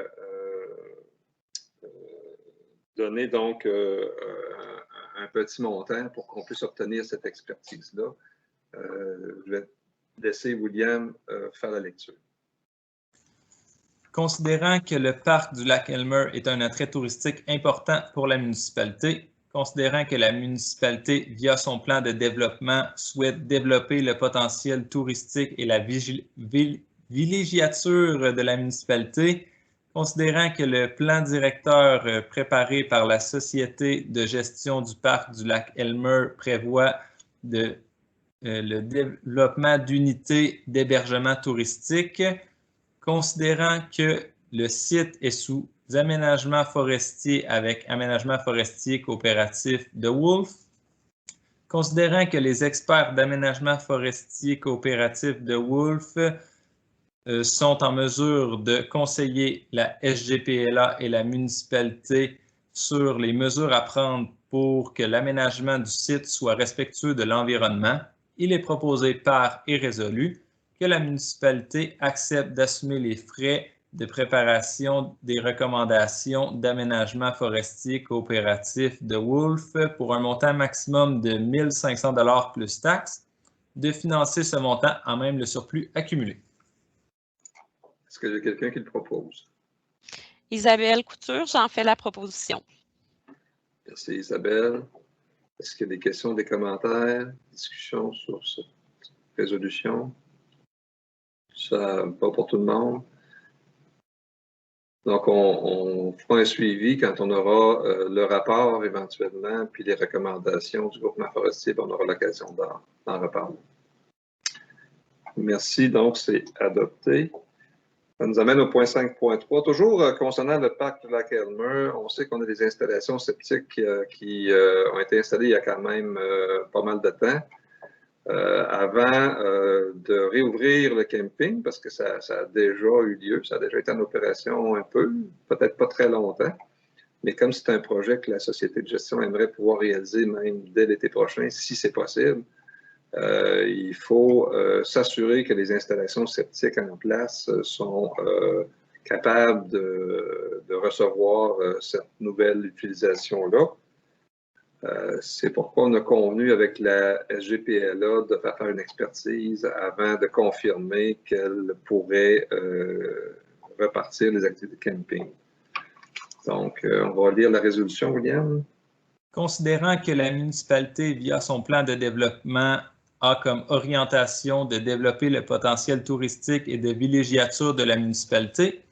donner donc un petit montant pour qu'on puisse obtenir cette expertise-là. Je vais laisser William faire la lecture. Considérant que le parc du lac Elmer est un attrait touristique important pour la municipalité, considérant que la municipalité, via son plan de développement, souhaite développer le potentiel touristique et la villégiature de la municipalité, considérant que le plan directeur préparé par la Société de gestion du parc du lac Elmer prévoit le développement d'unités d'hébergement touristique, considérant que le site est sous aménagement forestier avec aménagement forestier coopératif de Wolf, considérant que les experts d'aménagement forestier coopératif de Wolf sont en mesure de conseiller la SGPLA et la municipalité sur les mesures à prendre pour que l'aménagement du site soit respectueux de l'environnement, il est proposé par et résolu que la municipalité accepte d'assumer les frais de préparation des recommandations d'aménagement forestier coopératif de Wolf pour un montant maximum de 1 500 $ plus taxes, de financer ce montant en même le surplus accumulé. Est-ce que j'ai quelqu'un qui le propose? Isabelle Couture, j'en fais la proposition. Merci Isabelle. Est-ce qu'il y a des questions, des commentaires, discussions sur cette résolution? Ça va pour tout le monde. Donc, on fera un suivi quand on aura le rapport éventuellement, puis les recommandations du groupement forestier, on aura l'occasion d'en reparler. Merci, donc c'est adopté. Ça nous amène au point 5.3. Toujours concernant le parc du lac Elmer, on sait qu'on a des installations septiques qui ont été installées il y a quand même pas mal de temps. Avant de réouvrir le camping, parce que ça a déjà eu lieu, ça a déjà été en opération un peu, peut-être pas très longtemps, mais comme c'est un projet que la société de gestion aimerait pouvoir réaliser même dès l'été prochain, si c'est possible, il faut s'assurer que les installations septiques en place sont capables de recevoir cette nouvelle utilisation-là. C'est pourquoi on a convenu avec la SGPLA de faire une expertise avant de confirmer qu'elle pourrait repartir les activités de camping. Donc, on va lire la résolution, William. Considérant que la municipalité, via son plan de développement, a comme orientation de développer le potentiel touristique et de villégiature de la municipalité,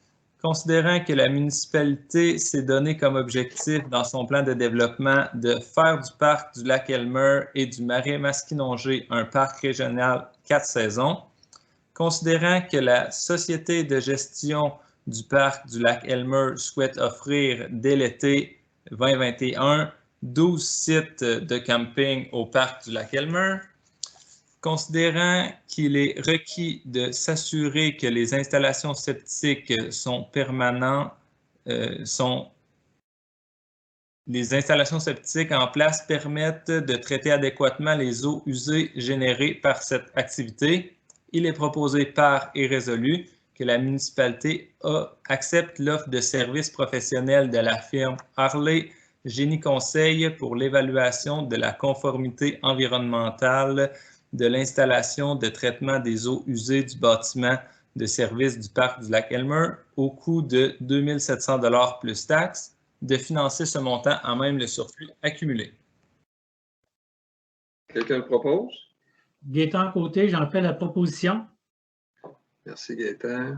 considérant que la municipalité s'est donné comme objectif dans son plan de développement de faire du parc du lac Elmer et du marais Masquinongé un parc régional 4 saisons, considérant que la Société de gestion du parc du lac Elmer souhaite offrir dès l'été 2021 12 sites de camping au parc du lac Elmer, considérant qu'il est requis de s'assurer que les installations septiques sont permanentes, les installations septiques en place permettent de traiter adéquatement les eaux usées générées par cette activité, il est proposé par et résolu que la municipalité accepte l'offre de services professionnels de la firme Harley Génie Conseil pour l'évaluation de la conformité environnementale de l'installation de traitement des eaux usées du bâtiment de service du parc du lac Elmer au coût de 2 700 $ plus taxes, de financer ce montant en même le surplus accumulé. Quelqu'un le propose? Gaétan Côté, j'en fais la proposition. Merci Gaétan.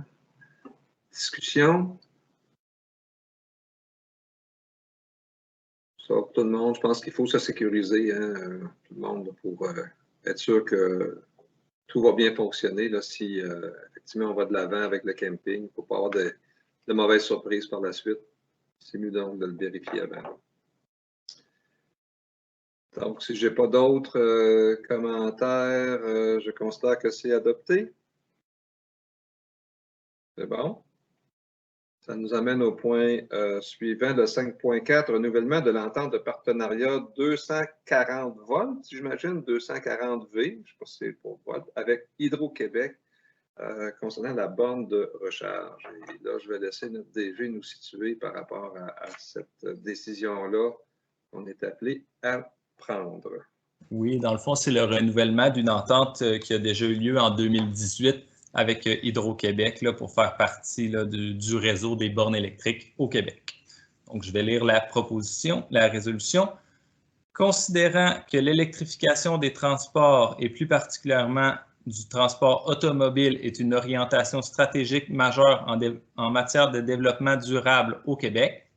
Discussion? Ça va pour tout le monde. Je pense qu'il faut se sécuriser, hein, tout le monde, pour être sûr que tout va bien fonctionner là, si effectivement on va de l'avant avec le camping pour ne pas avoir de mauvaises surprises par la suite. C'est mieux donc de le vérifier avant. Donc, si je n'ai pas d'autres commentaires, je considère que c'est adopté. C'est bon. Ça nous amène au point suivant, le 5.4, renouvellement de l'entente de partenariat 240 volts, j'imagine, 240 V, je ne sais pas si c'est pour volt, avec Hydro-Québec concernant la borne de recharge. Et là, je vais laisser notre DG nous situer par rapport à cette décision-là qu'on est appelé à prendre. Oui, dans le fond, c'est le renouvellement d'une entente qui a déjà eu lieu en 2018 avec Hydro-Québec pour faire partie là, du réseau des bornes électriques au Québec. Donc, je vais lire la résolution. Considérant que l'électrification des transports et plus particulièrement du transport automobile est une orientation stratégique majeure en matière de développement durable au Québec,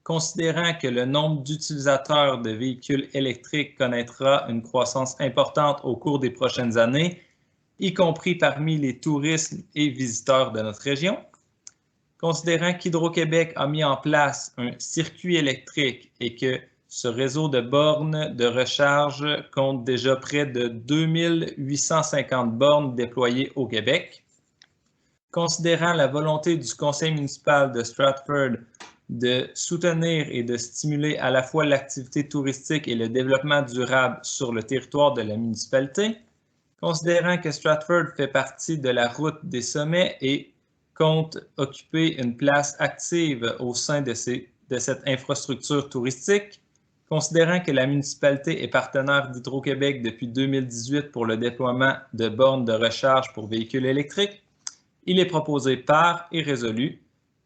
considérant que le nombre d'utilisateurs de véhicules électriques connaîtra une croissance importante au cours des prochaines années, y compris parmi les touristes et visiteurs de notre région, considérant qu'Hydro-Québec a mis en place un circuit électrique et que ce réseau de bornes de recharge compte déjà près de 2850 bornes déployées au Québec, considérant la volonté du conseil municipal de Stratford de soutenir et de stimuler à la fois l'activité touristique et le développement durable sur le territoire de la municipalité, considérant que Stratford fait partie de la route des sommets et compte occuper une place active au sein de cette infrastructure touristique, considérant que la municipalité est partenaire d'Hydro-Québec depuis 2018 pour le déploiement de bornes de recharge pour véhicules électriques, il est proposé par et résolu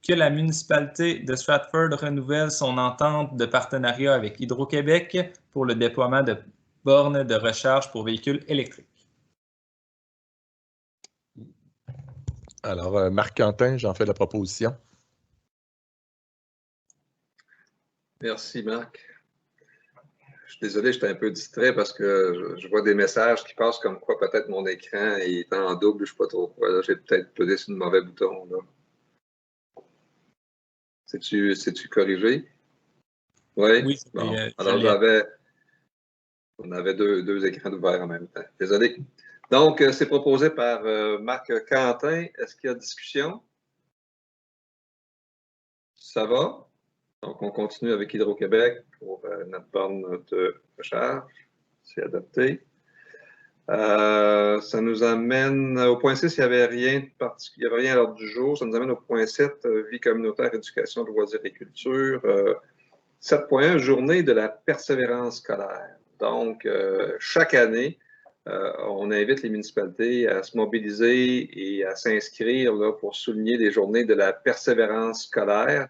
que la municipalité de Stratford renouvelle son entente de partenariat avec Hydro-Québec pour le déploiement de bornes de recharge pour véhicules électriques. Alors, Marc Quentin, j'en fais la proposition. Merci, Marc. Je suis désolé, j'étais un peu distrait parce que je vois des messages qui passent comme quoi peut-être mon écran est en double, je ne sais pas trop quoi. Là, j'ai peut-être pesé sur le mauvais bouton. C'est-tu corrigé? Oui? Oui, bon. Alors, on avait deux écrans ouverts en même temps. Désolé. Donc, c'est proposé par Marc Quentin. Est-ce qu'il y a discussion? Ça va? Donc, on continue avec Hydro-Québec pour notre borne de recharge. C'est adopté. Ça nous amène au point 6, il n'y avait rien de particulier, il n'y avait rien à l'ordre du jour. Ça nous amène au point 7, vie communautaire, éducation, loisirs et culture. 7.1, journée de la persévérance scolaire. Donc, chaque année, on invite les municipalités à se mobiliser et à s'inscrire pour souligner les journées de la persévérance scolaire.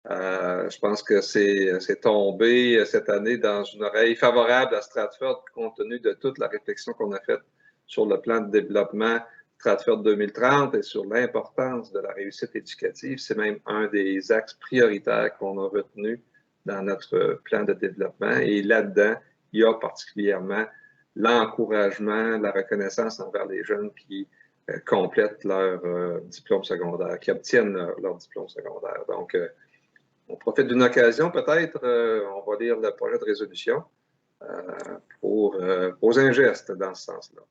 Je pense que c'est tombé cette année dans une oreille favorable à Stratford compte tenu de toute la réflexion qu'on a faite sur le plan de développement Stratford 2030 et sur l'importance de la réussite éducative. C'est même un des axes prioritaires qu'on a retenu dans notre plan de développement. Et là-dedans, il y a particulièrement l'encouragement, la reconnaissance envers les jeunes qui complètent leur diplôme secondaire, qui obtiennent leur diplôme secondaire. Donc, on profite d'une occasion, peut-être, on va lire le projet de résolution pour poser un geste dans ce sens-là.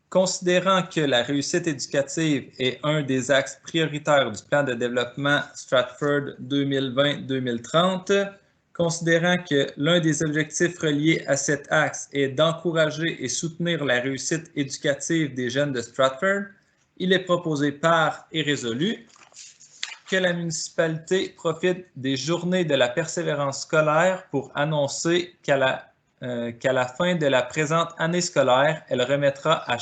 Considérant que la réussite éducative est un des axes prioritaires du plan de développement Stratford 2020-2030, considérant que l'un des objectifs reliés à cet axe est d'encourager et soutenir la réussite éducative des jeunes de Stratford, il est proposé par et résolu que la municipalité profite des journées de la persévérance scolaire pour annoncer qu'à la fin de la présente année scolaire, elle remettra à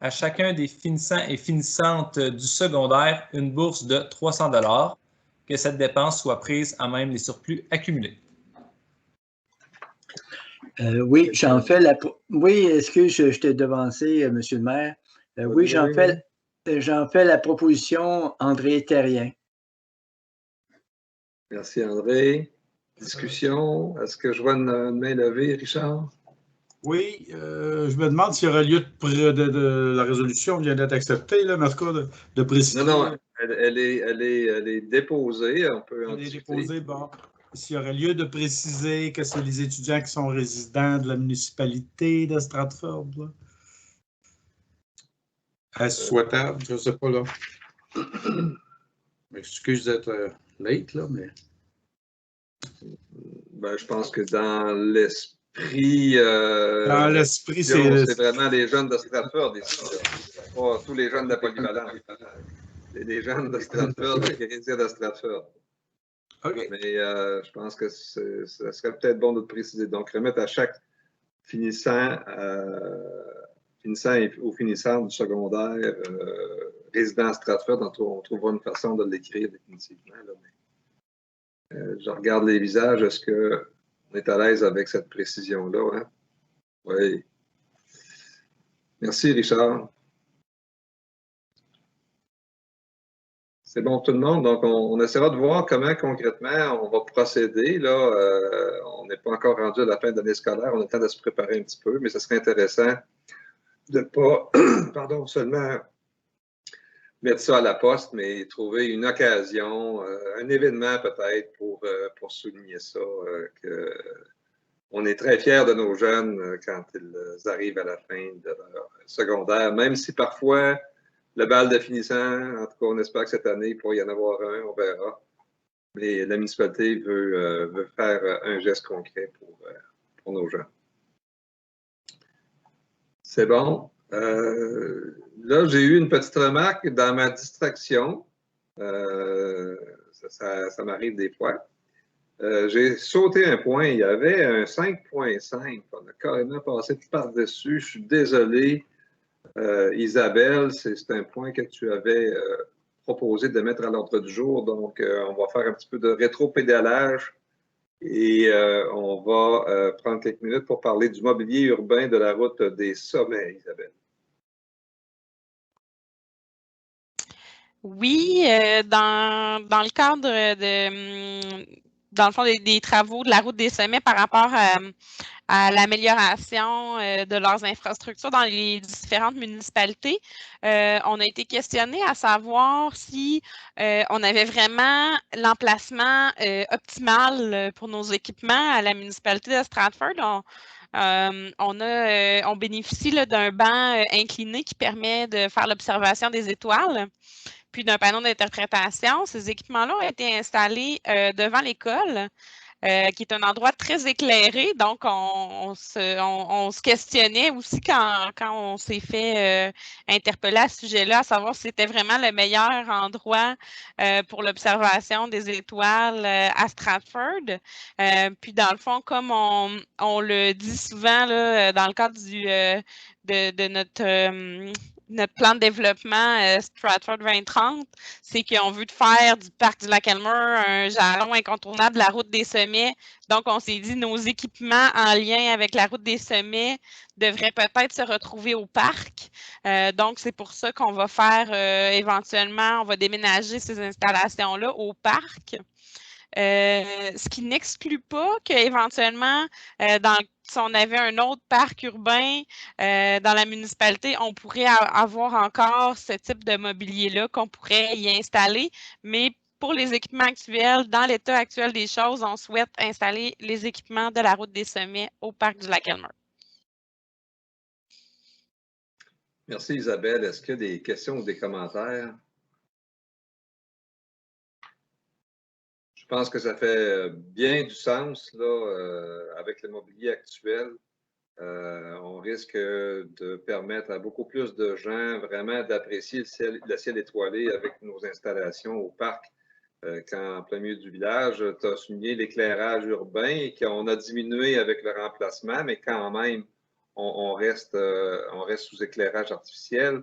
chacun des finissants et finissantes du secondaire une bourse de 300 $, que cette dépense soit prise à même les surplus accumulés. Oui, j'en fais la... Oui, excuse, je t'ai devancé, Monsieur le maire. Oui, j'en fais la proposition André Terrien. Merci, André. Discussion. Est-ce que je vois une main levée, Richard? Oui, je me demande s'il y aura lieu de la résolution vient d'être acceptée, là, mais en tout cas, de préciser. Non, elle est déposée. On peut en discuter. Elle est déposée, bon. s'il y aurait lieu de préciser que c'est les étudiants qui sont résidents de la municipalité de Stratford. Est-ce souhaitable? Je ne sais pas, là. Excuse d'être late, là, mais... Ben, je pense que dans l'esprit... dans l'esprit, c'est vraiment les jeunes de Stratford ici. Pas tous les jeunes de la polyvalente. C'est les jeunes de Stratford qui résident à Stratford. OK. Mais je pense que ça serait peut-être bon de le préciser. Donc, remettre à chaque finissant ou finissant du secondaire résident à Stratford, on trouvera une façon de l'écrire définitivement. Là, mais, je regarde les visages. Est-ce qu'on est à l'aise avec cette précision-là? Hein? Oui. Merci, Richard. C'est bon tout le monde. Donc, on essaiera de voir comment concrètement on va procéder. Là, on n'est pas encore rendu à la fin de l'année scolaire. On a le temps de se préparer un petit peu, mais ce serait intéressant de ne pas, pardon, seulement mettre ça à la poste, mais trouver une occasion, un événement peut-être pour souligner ça, qu'on est très fiers de nos jeunes quand ils arrivent à la fin de leur secondaire, même si parfois le bal de finissant, en tout cas, on espère que cette année, il pourrait y en avoir un, on verra. Mais la municipalité veut faire un geste concret pour nos gens. C'est bon. Là, j'ai eu une petite remarque dans ma distraction. Ça m'arrive des fois. J'ai sauté un point. Il y avait un 5.5. On a carrément passé par-dessus. Je suis désolé. Isabelle, c'est un point que tu avais proposé de mettre à l'ordre du jour. Donc, on va faire un petit peu de rétro-pédalage et on va prendre quelques minutes pour parler du mobilier urbain de la route des Sommets, Isabelle. Oui, dans le cadre dans le fond, des travaux de la route des Sommets par rapport à l'amélioration de leurs infrastructures dans les différentes municipalités. On a été questionné à savoir si on avait vraiment l'emplacement optimal pour nos équipements à la municipalité de Stratford. On bénéficie d'un banc incliné qui permet de faire l'observation des étoiles, puis d'un panneau d'interprétation. Ces équipements-là ont été installés devant l'école, qui est un endroit très éclairé. Donc, on se questionnait aussi quand on s'est fait interpeller à ce sujet-là, à savoir si c'était vraiment le meilleur endroit pour l'observation des étoiles à Stratford. Puis, dans le fond, comme on le dit souvent là, dans le cadre de notre plan de développement Stratford 2030, c'est qu'on veut faire du parc du Lac-Elmer un jalon incontournable de la route des Sommets. Donc, on s'est dit nos équipements en lien avec la route des Sommets devraient peut-être se retrouver au parc. Donc, c'est pour ça qu'on va faire éventuellement, on va déménager ces installations-là au parc. Ce qui n'exclut pas qu'éventuellement, si on avait un autre parc urbain dans la municipalité, on pourrait avoir encore ce type de mobilier-là qu'on pourrait y installer. Mais pour les équipements actuels, dans l'état actuel des choses, on souhaite installer les équipements de la route des Sommets au parc du Lac-Elmer. Merci Isabelle. Est-ce qu'il y a des questions ou des commentaires? Je pense que ça fait bien du sens là, avec le mobilier actuel. On risque de permettre à beaucoup plus de gens vraiment d'apprécier le ciel étoilé avec nos installations au parc. Quand en plein milieu du village, tu as souligné l'éclairage urbain et qu'on a diminué avec le remplacement, mais quand même, on reste sous éclairage artificiel.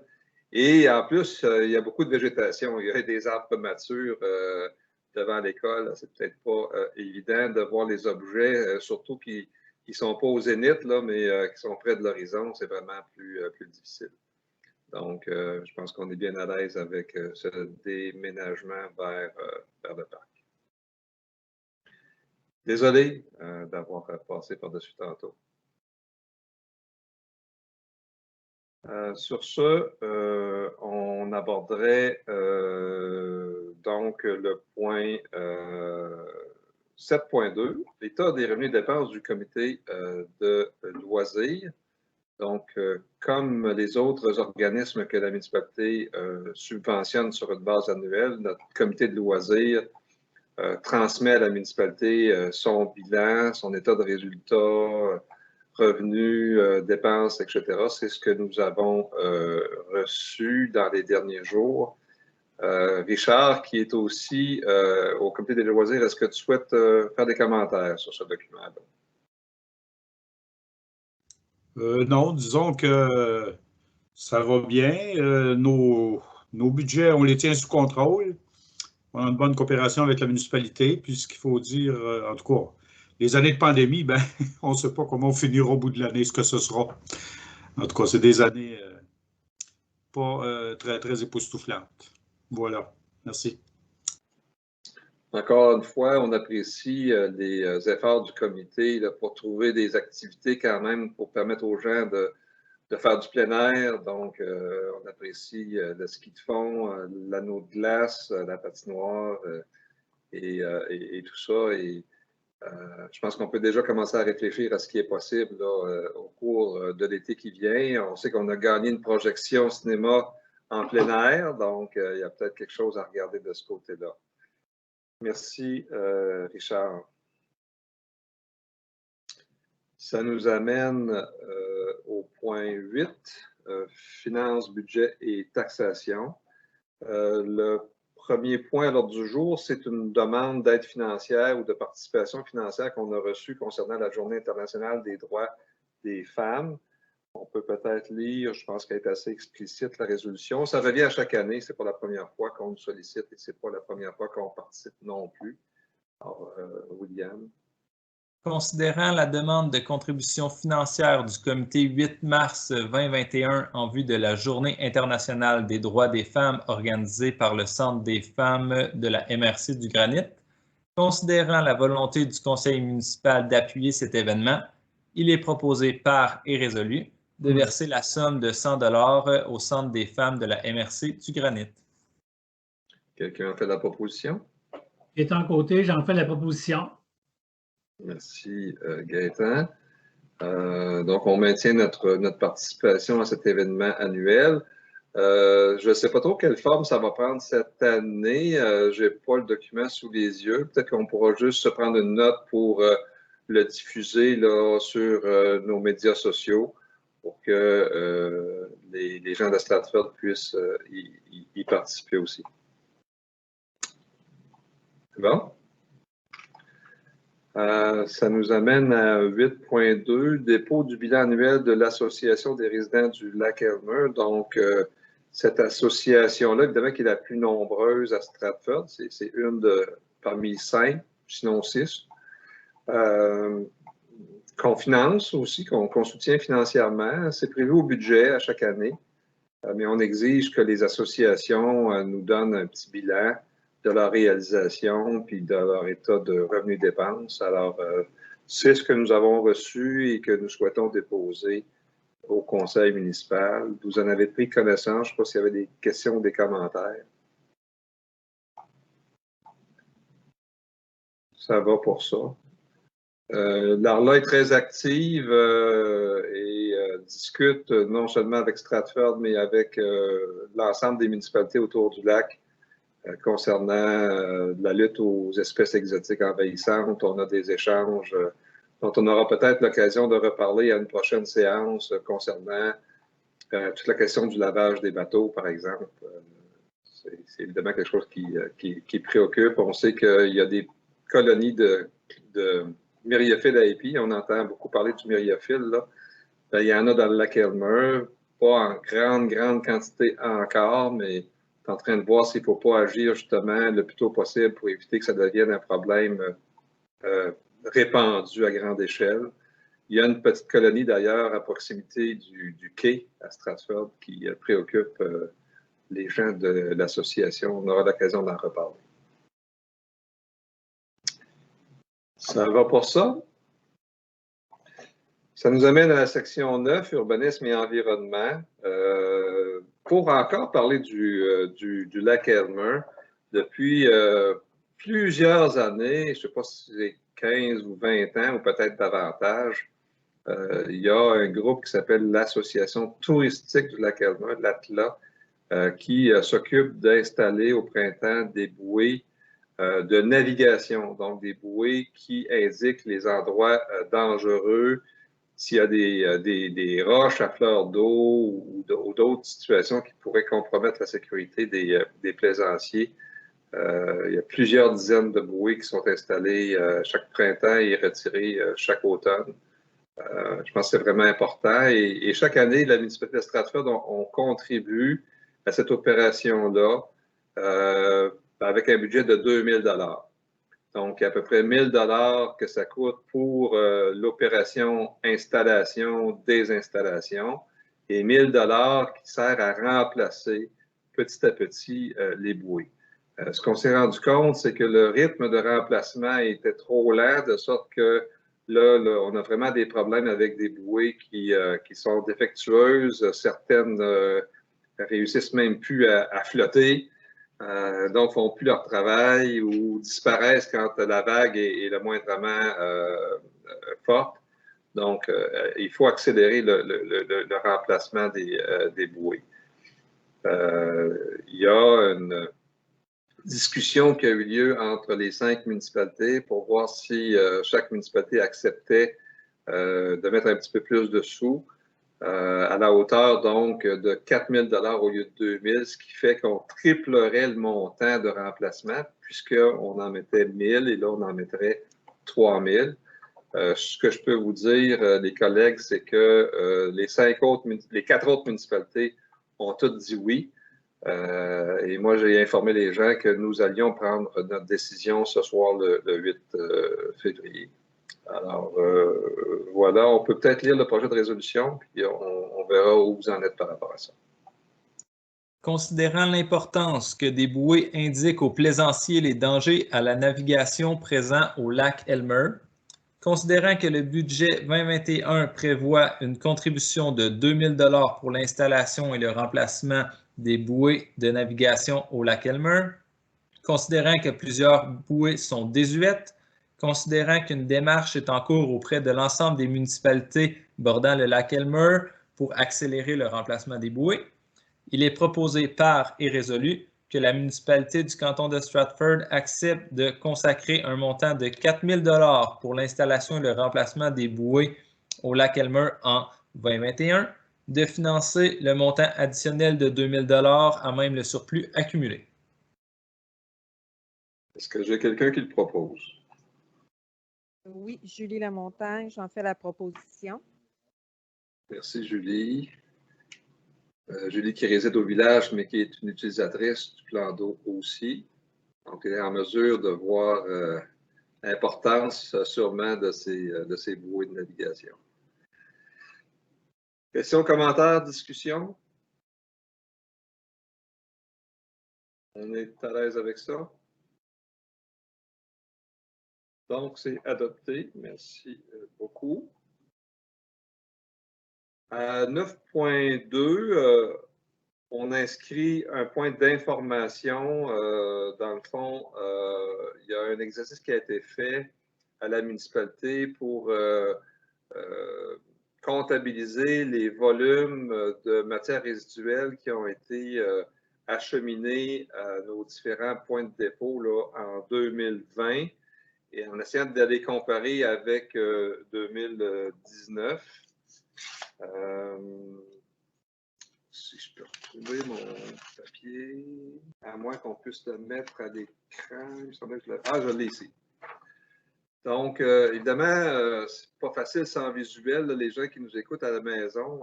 Et en plus, il y a beaucoup de végétation. Il y a des arbres matures devant l'école. C'est peut-être pas évident de voir les objets, surtout qui ne sont pas au zénith, là, mais qui sont près de l'horizon. C'est vraiment plus difficile. Donc, je pense qu'on est bien à l'aise avec ce déménagement vers le parc. Désolé d'avoir passé par-dessus tantôt. Sur ce, on aborderait donc le point 7.2, l'état des revenus et dépenses du comité de loisirs. Donc, comme les autres organismes que la municipalité subventionne sur une base annuelle, notre comité de loisirs transmet à la municipalité son bilan, son état de résultat, revenus, dépenses, etc. C'est ce que nous avons reçu dans les derniers jours. Richard, qui est aussi au comité des loisirs, est-ce que tu souhaites faire des commentaires sur ce document-là? Non, disons que ça va bien. Nos budgets, on les tient sous contrôle. On a une bonne coopération avec la municipalité. Puis ce qu'il faut dire, en tout cas, les années de pandémie, ben, on ne sait pas comment on finira au bout de l'année, ce que ce sera. En tout cas, c'est des années pas très, très époustouflantes. Voilà. Merci. Encore une fois, on apprécie les efforts du comité là, pour trouver des activités quand même pour permettre aux gens de faire du plein air. Donc, on apprécie le ski de fond, l'anneau de glace, la patinoire et tout ça. Et je pense qu'on peut déjà commencer à réfléchir à ce qui est possible là, au cours de l'été qui vient. On sait qu'on a gagné une projection cinéma en plein air, donc il y a peut-être quelque chose à regarder de ce côté-là. Merci, Richard. Ça nous amène au point 8, finances, budget et taxation. Le premier point à l'ordre du jour, c'est une demande d'aide financière ou de participation financière qu'on a reçue concernant la Journée internationale des droits des femmes. On peut peut-être lire, je pense qu'elle est assez explicite, la résolution. Ça revient à chaque année, ce n'est pas la première fois qu'on nous sollicite et ce n'est pas la première fois qu'on participe non plus. Alors, William. Considérant la demande de contribution financière du comité 8 mars 2021 en vue de la Journée internationale des droits des femmes organisée par le Centre des femmes de la MRC du Granit, considérant la volonté du conseil municipal d'appuyer cet événement, il est proposé par et résolu de verser la somme de 100 $ au Centre des femmes de la MRC du Granit. Quelqu'un a fait la proposition? Gaétan Côté, j'en fais la proposition. Merci, Gaétan. Donc, on maintient notre participation à cet événement annuel. Je ne sais pas trop quelle forme ça va prendre cette année. Je n'ai pas le document sous les yeux. Peut-être qu'on pourra juste se prendre une note pour le diffuser là, sur nos médias sociaux pour que les gens de Stratford puissent y participer aussi. Bon. Ça nous amène à 8.2, dépôt du bilan annuel de l'Association des résidents du Lac-Elmer. Donc, cette association-là, évidemment, qui est la plus nombreuse à Stratford. C'est une parmi 5, sinon 6. Qu'on finance aussi, qu'on soutient financièrement. C'est prévu au budget à chaque année. Mais on exige que les associations nous donnent un petit bilan de leur réalisation puis de leur état de revenus-dépenses. Alors, c'est ce que nous avons reçu et que nous souhaitons déposer au conseil municipal. Vous en avez pris connaissance. Je ne sais pas s'il y avait des questions ou des commentaires. Ça va pour ça. L'ARLA est très active et discute non seulement avec Stratford, mais avec l'ensemble des municipalités autour du lac concernant la lutte aux espèces exotiques envahissantes. On a des échanges dont on aura peut-être l'occasion de reparler à une prochaine séance concernant toute la question du lavage des bateaux, par exemple. C'est évidemment quelque chose qui préoccupe. On sait qu'il y a des colonies de myriophiles à épis. On entend beaucoup parler du myriaphile, là. Ben, il y en a dans le Lac-Elmer, pas en grande quantité encore, mais on est en train de voir s'il ne faut pas agir justement le plus tôt possible pour éviter que ça devienne un problème répandu à grande échelle. Il y a une petite colonie d'ailleurs à proximité du quai à Stratford qui préoccupe les gens de l'association. On aura l'occasion d'en reparler. Ça va pour ça? Ça nous amène à la section 9, urbanisme et environnement. Pour encore parler du Lac-Elmer, depuis plusieurs années, je ne sais pas si c'est 15 ou 20 ans ou peut-être davantage, il y a un groupe qui s'appelle l'Association touristique du Lac-Elmer, l'ATLA, qui s'occupe d'installer au printemps des bouées de navigation, donc des bouées qui indiquent les endroits dangereux, s'il y a des roches à fleur d'eau ou d'autres situations qui pourraient compromettre la sécurité des plaisanciers. Il y a plusieurs dizaines de bouées qui sont installées chaque printemps et retirées chaque automne. Je pense que c'est vraiment important. Et chaque année, la municipalité de Stratford, on contribue à cette opération-là avec un budget de 2 000 $. Donc, à peu près 1 000 $ que ça coûte pour l'opération installation, désinstallation, et 1 000 $ qui sert à remplacer petit à petit les bouées. Ce qu'on s'est rendu compte, c'est que le rythme de remplacement était trop lent, de sorte que là, on a vraiment des problèmes avec des bouées qui sont défectueuses. Certaines réussissent même plus à flotter. Donc, font plus leur travail ou disparaissent quand la vague est le moindrement forte. Donc, il faut accélérer le remplacement des bouées. Il y a une discussion qui a eu lieu entre les 5 municipalités pour voir si chaque municipalité acceptait de mettre un petit peu plus de sous. À la hauteur donc de 4 000 $ au lieu de 2 000, ce qui fait qu'on triplerait le montant de remplacement puisqu'on en mettait 1 000 et là, on en mettrait 3 000. Ce que je peux vous dire, les collègues, c'est que les 4 autres municipalités ont toutes dit oui. Et moi, j'ai informé les gens que nous allions prendre notre décision ce soir, le 8 février. Alors, voilà, on peut peut-être lire le projet de résolution, puis on verra où vous en êtes par rapport à ça. Considérant l'importance que des bouées indiquent aux plaisanciers les dangers à la navigation présents au lac Elmer, considérant que le budget 2021 prévoit une contribution de 2 000 $ pour l'installation et le remplacement des bouées de navigation au lac Elmer, considérant que plusieurs bouées sont désuètes, considérant qu'une démarche est en cours auprès de l'ensemble des municipalités bordant le lac Elmer pour accélérer le remplacement des bouées, il est proposé par et résolu que la municipalité du canton de Stratford accepte de consacrer un montant de 4 000 $ pour l'installation et le remplacement des bouées au lac Elmer en 2021, de financer le montant additionnel de 2 000 $ à même le surplus accumulé. Est-ce que j'ai quelqu'un qui le propose? Oui, Julie Lamontagne, j'en fais la proposition. Merci, Julie. Julie qui réside au village, mais qui est une utilisatrice du plan d'eau aussi. Donc, elle est en mesure de voir l'importance sûrement de ces bouées de navigation. Questions, commentaires, discussions? On est à l'aise avec ça? Donc, c'est adopté. Merci beaucoup. À 9.2, on inscrit un point d'information. Dans le fond, il y a un exercice qui a été fait à la municipalité pour comptabiliser les volumes de matières résiduelles qui ont été acheminés à nos différents points de dépôt là, en 2020 et en essayant de les comparer avec 2019. Si je peux retrouver mon papier, à moins qu'on puisse le mettre à l'écran. Il me semblait que je l'ai ici. Donc, évidemment, c'est pas facile sans visuel, là, les gens qui nous écoutent à la maison,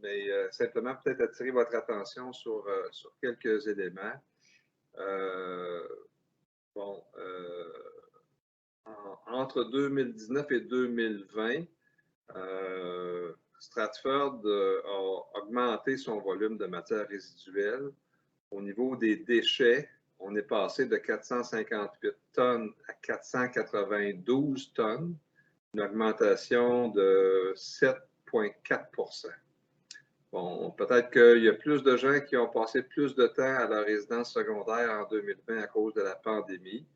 mais simplement peut-être attirer votre attention sur quelques éléments. Entre 2019 et 2020, Stratford a augmenté son volume de matière résiduelle. Au niveau des déchets, on est passé de 458 tonnes à 492 tonnes, une augmentation de 7,4 %. Bon, peut-être qu'il y a plus de gens qui ont passé plus de temps à leur résidence secondaire en 2020 à cause de la pandémie.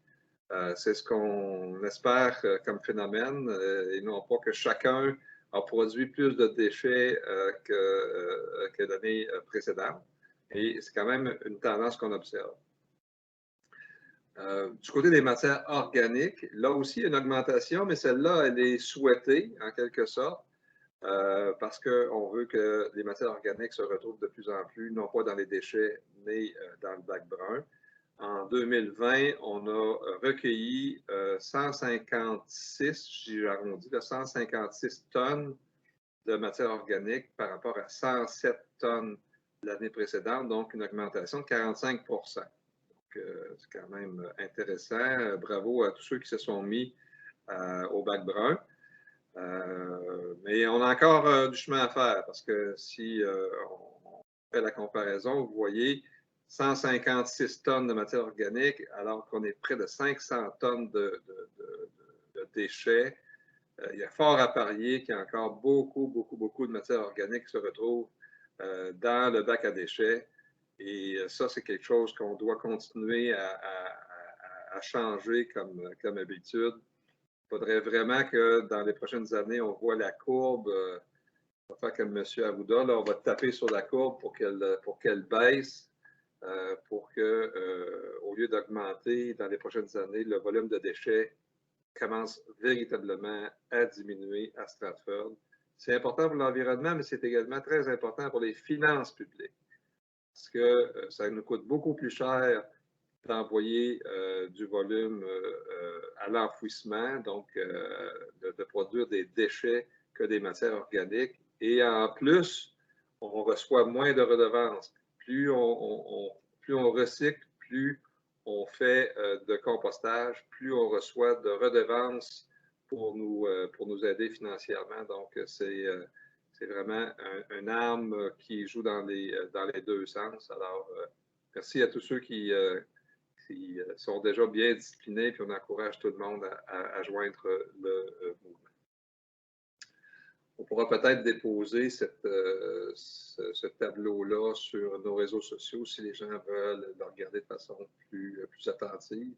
C'est ce qu'on espère comme phénomène, et non pas que chacun a produit plus de déchets que l'année précédente. Et c'est quand même une tendance qu'on observe. Du côté des matières organiques, là aussi, il y a une augmentation, mais celle-là, elle est souhaitée en quelque sorte, parce qu'on veut que les matières organiques se retrouvent de plus en plus, non pas dans les déchets, mais dans le bac brun. En 2020, on a recueilli 156, j'ai arrondi, 156 tonnes de matières organiques par rapport à 107 tonnes l'année précédente, donc une augmentation de 45 %. C'est quand même intéressant. Bravo à tous ceux qui se sont mis au bac brun. Mais on a encore du chemin à faire parce que si on fait la comparaison, vous voyez 156 tonnes de matière organique alors qu'on est près de 500 tonnes de déchets. Il y a fort à parier qu'il y a encore beaucoup de matière organique qui se retrouve dans le bac à déchets. Et ça, c'est quelque chose qu'on doit continuer à changer comme habitude. Il faudrait vraiment que dans les prochaines années, on voit la courbe, on va faire comme M. Arruda, là, on va taper sur la courbe pour qu'elle baisse, pour que, au lieu d'augmenter dans les prochaines années, le volume de déchets commence véritablement à diminuer à Stratford. C'est important pour l'environnement, mais c'est également très important pour les finances publiques. Parce que ça nous coûte beaucoup plus cher d'envoyer du volume à l'enfouissement, donc de produire des déchets que des matières organiques. Et en plus, on reçoit moins de redevances. Plus on recycle, plus on fait de compostage, plus on reçoit de redevances pour nous aider financièrement. Donc, c'est vraiment une arme qui joue dans les deux sens. Alors, merci à tous ceux qui sont déjà bien disciplinés, puis on encourage tout le monde à joindre le mouvement. On pourra peut-être déposer ce tableau-là sur nos réseaux sociaux si les gens veulent le regarder de façon plus attentive.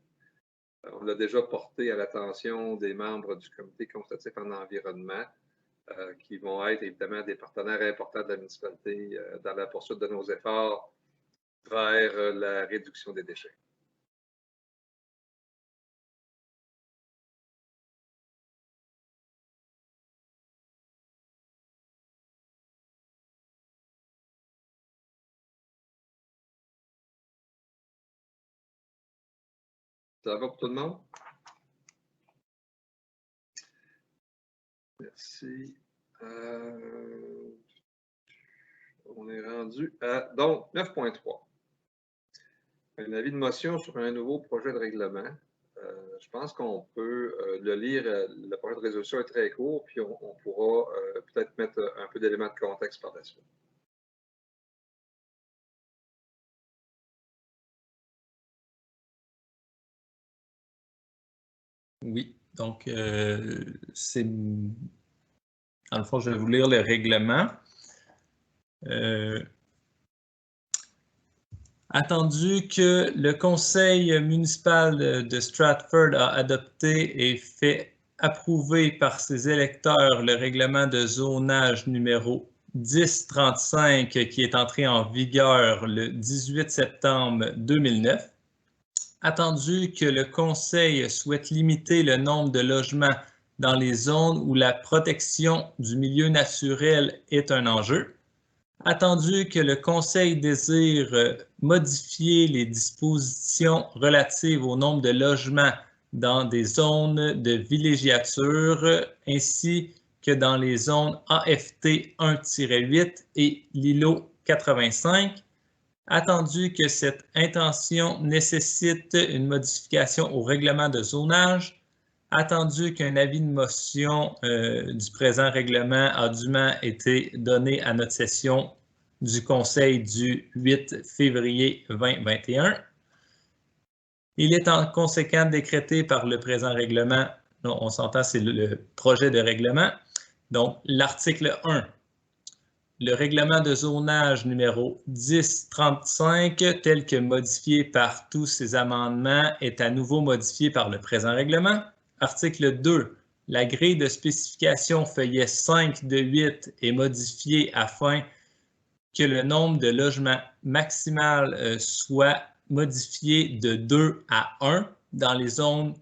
On l'a déjà porté à l'attention des membres du comité consultatif en environnement, qui vont être évidemment des partenaires importants de la municipalité dans la poursuite de nos efforts vers la réduction des déchets. Ça va pour tout le monde? Merci. On est rendu à donc 9.3. Un avis de motion sur un nouveau projet de règlement. Je pense qu'on peut le lire. Le projet de résolution est très court, puis on pourra peut-être mettre un peu d'éléments de contexte par la suite. Oui, donc c'est... Dans le fond, je vais vous lire le règlement. Attendu que le conseil municipal de Stratford a adopté et fait approuver par ses électeurs le règlement de zonage numéro 1035 qui est entré en vigueur le 18 septembre 2009. Attendu que le conseil souhaite limiter le nombre de logements dans les zones où la protection du milieu naturel est un enjeu. Attendu que le Conseil désire modifier les dispositions relatives au nombre de logements dans des zones de villégiature ainsi que dans les zones AFT 1-8 et l'îlot 85. Attendu que cette intention nécessite une modification au règlement de zonage. Attendu qu'un avis de motion du présent règlement a dûment été donné à notre session du Conseil du 8 février 2021. Il est en conséquent décrété par le présent règlement, on s'entend, c'est le projet de règlement. Donc, l'article 1. Le règlement de zonage numéro 1035, tel que modifié par tous ces amendements, est à nouveau modifié par le présent règlement. Article 2. La grille de spécification feuillet 5 de 8 est modifiée afin que le nombre de logements maximal soit modifié de 2 à 1 dans les zones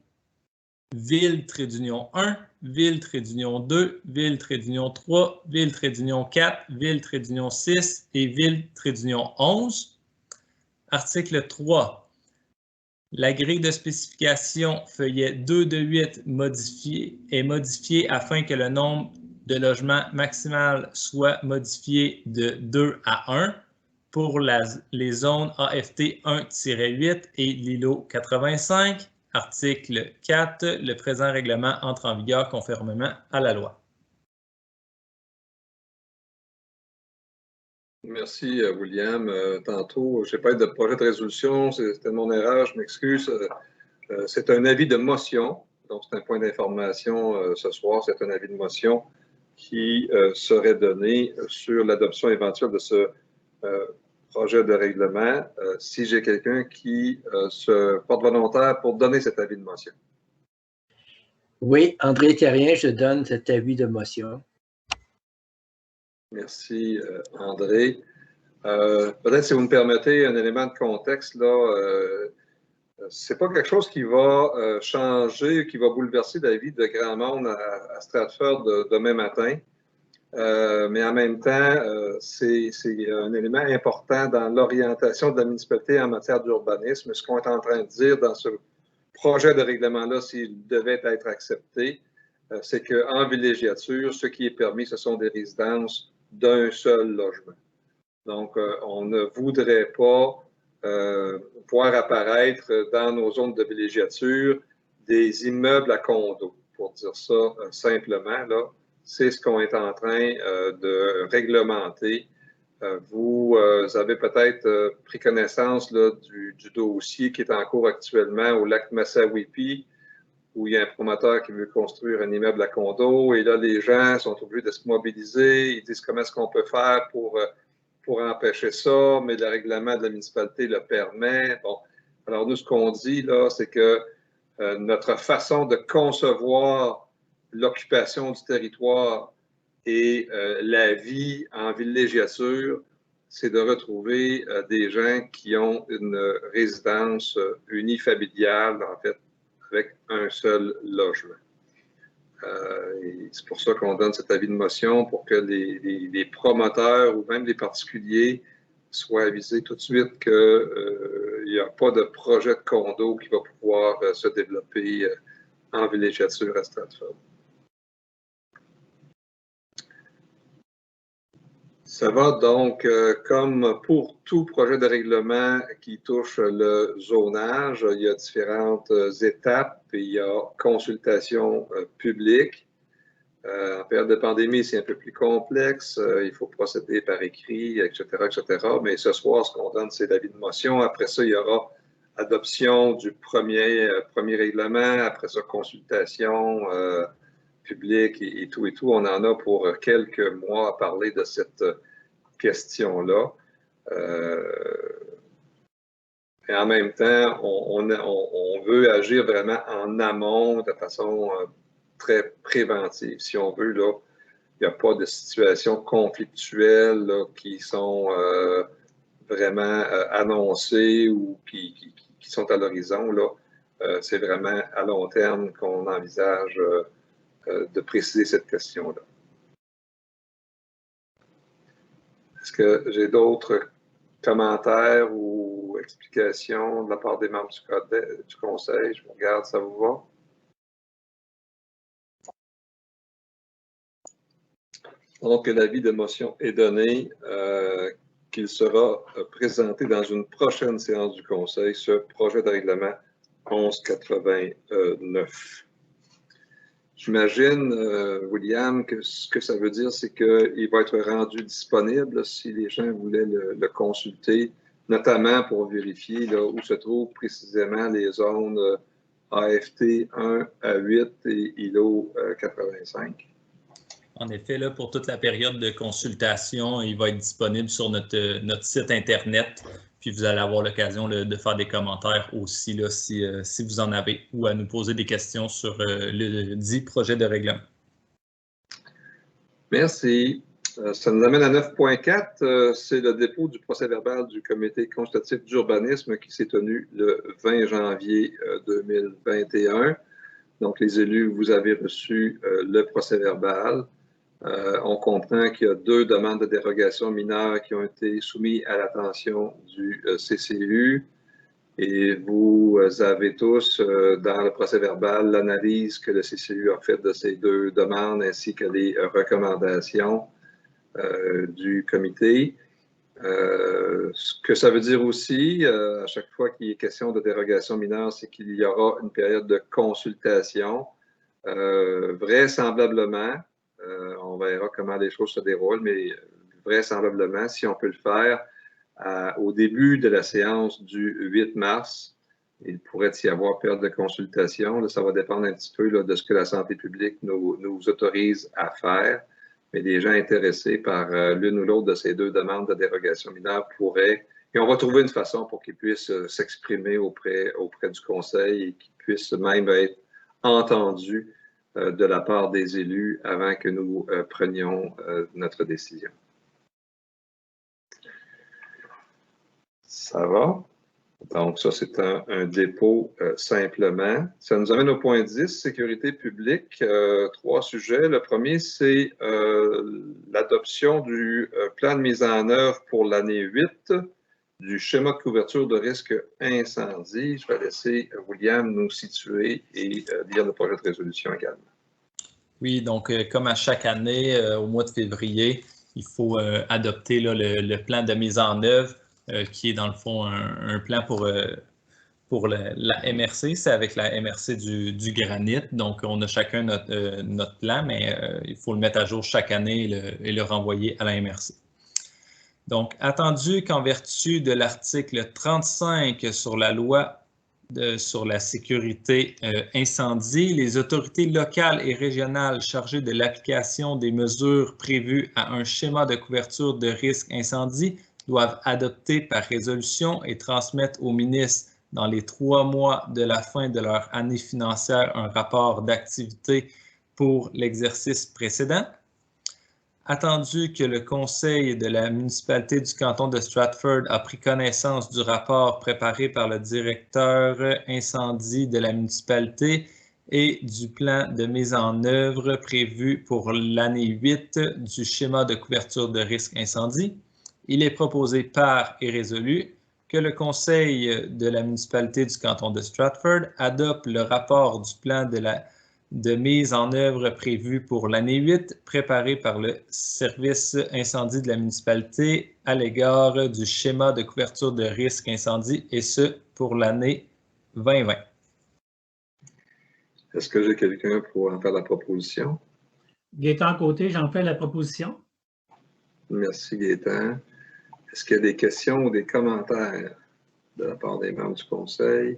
ville-d'union 1, ville-d'union 2, ville-d'union 3, ville-d'union 4, ville-d'union 6 et ville-d'union 11. Article 3. La grille de spécification feuillet 2 de 8 est modifiée afin que le nombre de logements maximal soit modifié de 2 à 1 pour les zones AFT 1-8 et l'îlot 85. Article 4. Le présent règlement entre en vigueur conformément à la loi. Merci, William. Tantôt, je n'ai pas eu de projet de résolution, c'était mon erreur, je m'excuse. C'est un avis de motion, donc c'est un point d'information ce soir, c'est un avis de motion qui serait donné sur l'adoption éventuelle de ce projet de règlement, si j'ai quelqu'un qui se porte volontaire pour donner cet avis de motion. Oui, André Terrien, je donne cet avis de motion. Merci, André. Peut-être, si vous me permettez, un élément de contexte, là, c'est pas quelque chose qui va changer, qui va bouleverser la vie de grand monde à Stratford demain matin. Mais en même temps, c'est un élément important dans l'orientation de la municipalité en matière d'urbanisme. Ce qu'on est en train de dire dans ce projet de règlement-là, s'il devait être accepté, c'est qu'en villégiature, ce qui est permis, ce sont des résidences d'un seul logement. Donc, on ne voudrait pas voir apparaître dans nos zones de villégiature des immeubles à condos, pour dire ça simplement, là. C'est ce qu'on est en train de réglementer. Vous avez peut-être pris connaissance là, du dossier qui est en cours actuellement au lac Massawippi, où il y a un promoteur qui veut construire un immeuble à condo. Et là, les gens sont obligés de se mobiliser. Ils disent comment est-ce qu'on peut faire pour empêcher ça, mais le règlement de la municipalité le permet. Bon, alors nous, ce qu'on dit là, c'est que notre façon de concevoir l'occupation du territoire et la vie en villégiature, c'est de retrouver des gens qui ont une résidence unifamiliale, en fait, avec un seul logement. C'est pour ça qu'on donne cet avis de motion, pour que les promoteurs ou même les particuliers soient avisés tout de suite qu'il n'y a pas de projet de condo qui va pouvoir se développer en villégiature à Stratford. Ça va donc, comme pour tout projet de règlement qui touche le zonage, il y a différentes étapes et il y a consultation publique. En période de pandémie, c'est un peu plus complexe. Il faut procéder par écrit, etc., etc. Mais ce soir, ce qu'on donne, c'est l'avis de motion. Après ça, il y aura adoption du premier règlement. Après ça, consultation public et tout et tout. On en a pour quelques mois à parler de cette question-là. Et en même temps, on veut agir vraiment en amont de façon très préventive. Si on veut, là, il n'y a pas de situations conflictuelles là, qui sont vraiment annoncées ou qui sont à l'horizon. C'est vraiment à long terme qu'on envisage de préciser cette question-là. Est-ce que j'ai d'autres commentaires ou explications de la part des membres du Conseil? Je vous regarde, ça vous va? Donc, l'avis de motion est donné, qu'il sera présenté dans une prochaine séance du Conseil, ce projet de règlement 1189. J'imagine, William, que ce que ça veut dire, c'est qu'il va être rendu disponible si les gens voulaient le consulter, notamment pour vérifier là, où se trouvent précisément les zones AFT 1 à 8 et ILO 85. En effet, là, pour toute la période de consultation, il va être disponible sur notre site Internet. Puis vous allez avoir l'occasion de faire des commentaires aussi là, si vous en avez ou à nous poser des questions sur le dit projet de règlement. Merci. Ça nous amène à 9.4. C'est le dépôt du procès-verbal du comité consultatif d'urbanisme qui s'est tenu le 20 janvier 2021. Donc, les élus, vous avez reçu le procès-verbal. On comprend qu'il y a 2 demandes de dérogation mineures qui ont été soumises à l'attention du CCU. Et vous avez tous, dans le procès-verbal, l'analyse que le CCU a faite de ces 2 demandes ainsi que les recommandations du comité. Ce que ça veut dire aussi, à chaque fois qu'il est question de dérogation mineure, c'est qu'il y aura une période de consultation. Vraisemblablement, on verra comment les choses se déroulent, mais vraisemblablement, si on peut le faire au début de la séance du 8 mars, il pourrait y avoir période de consultation. Là, ça va dépendre un petit peu là, de ce que la santé publique nous autorise à faire. Mais des gens intéressés par l'une ou l'autre de ces 2 demandes de dérogation mineure pourraient, et on va trouver une façon pour qu'ils puissent s'exprimer auprès du Conseil et qu'ils puissent même être entendus de la part des élus avant que nous prenions notre décision. Ça va? Donc, ça, c'est un dépôt simplement. Ça nous amène au point 10, sécurité publique. 3 sujets. Le premier, c'est l'adoption du plan de mise en œuvre pour l'année 8 du schéma de couverture de risque incendie. Je vais laisser William nous situer et lire le projet de résolution également. Oui, donc comme à chaque année, au mois de février, il faut adopter là, le plan de mise en œuvre qui est dans le fond un plan pour la MRC. C'est avec la MRC du granit. Donc, on a chacun notre plan, mais il faut le mettre à jour chaque année et le renvoyer à la MRC. Donc, attendu qu'en vertu de l'article 35 sur la loi sur la sécurité incendie, les autorités locales et régionales chargées de l'application des mesures prévues à un schéma de couverture de risque incendie doivent adopter par résolution et transmettre au ministre dans les 3 mois de la fin de leur année financière un rapport d'activité pour l'exercice précédent. Attendu que le conseil de la municipalité du canton de Stratford a pris connaissance du rapport préparé par le directeur incendie de la municipalité et du plan de mise en œuvre prévu pour l'année 8 du schéma de couverture de risque incendie, il est proposé par et résolu que le conseil de la municipalité du canton de Stratford adopte le rapport du plan de mise en œuvre prévu pour l'année 8, préparé par le service incendie de la municipalité à l'égard du schéma de couverture de risque incendie, et ce, pour l'année 2020. Est-ce que j'ai quelqu'un pour en faire la proposition? Gaétan Côté, j'en fais la proposition. Merci, Gaétan. Est-ce qu'il y a des questions ou des commentaires de la part des membres du Conseil?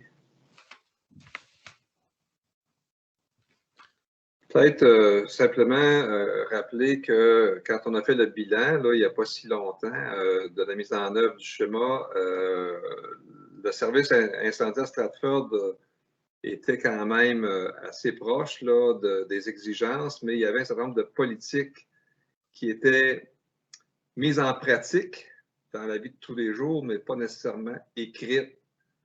Peut-être simplement rappeler que quand on a fait le bilan, là, il n'y a pas si longtemps, de la mise en œuvre du schéma, le service incendie à Stratford était quand même assez proche là, des exigences, mais il y avait un certain nombre de politiques qui étaient mises en pratique dans la vie de tous les jours, mais pas nécessairement écrites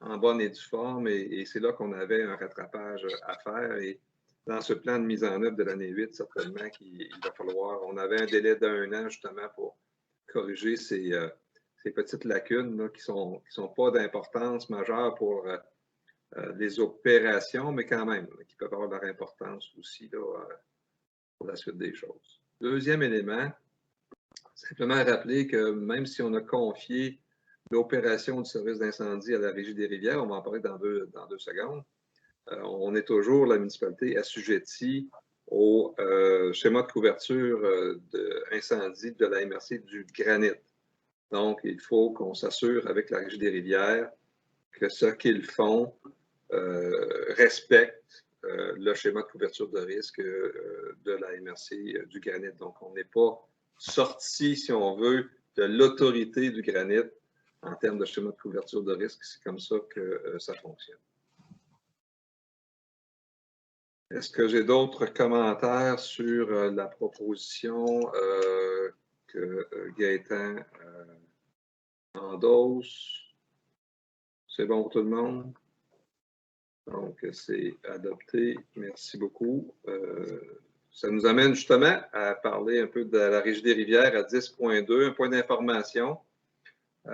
en bonne et due forme. Et c'est là qu'on avait un rattrapage à faire. Et dans ce plan de mise en œuvre de l'année 8, certainement qu'il va falloir. On avait un délai d'1 an justement pour corriger ces petites lacunes là, qui sont pas d'importance majeure pour les opérations, mais quand même, qui peuvent avoir leur importance aussi là, pour la suite des choses. Deuxième élément, simplement rappeler que même si on a confié l'opération du service d'incendie à la Régie des rivières, on va en parler dans deux secondes, on est toujours, la municipalité, assujettie au schéma de couverture d'incendie de la MRC du granit. Donc, il faut qu'on s'assure avec la Régie des rivières que ce qu'ils font respecte le schéma de couverture de risque de la MRC du granit. Donc, on n'est pas sorti, si on veut, de l'autorité du granit en termes de schéma de couverture de risque. C'est comme ça que ça fonctionne. Est-ce que j'ai d'autres commentaires sur la proposition que Gaétan endosse? C'est bon pour tout le monde? Donc, c'est adopté. Merci beaucoup. Ça nous amène justement à parler un peu de la Régie des rivières à 10.2, un point d'information. On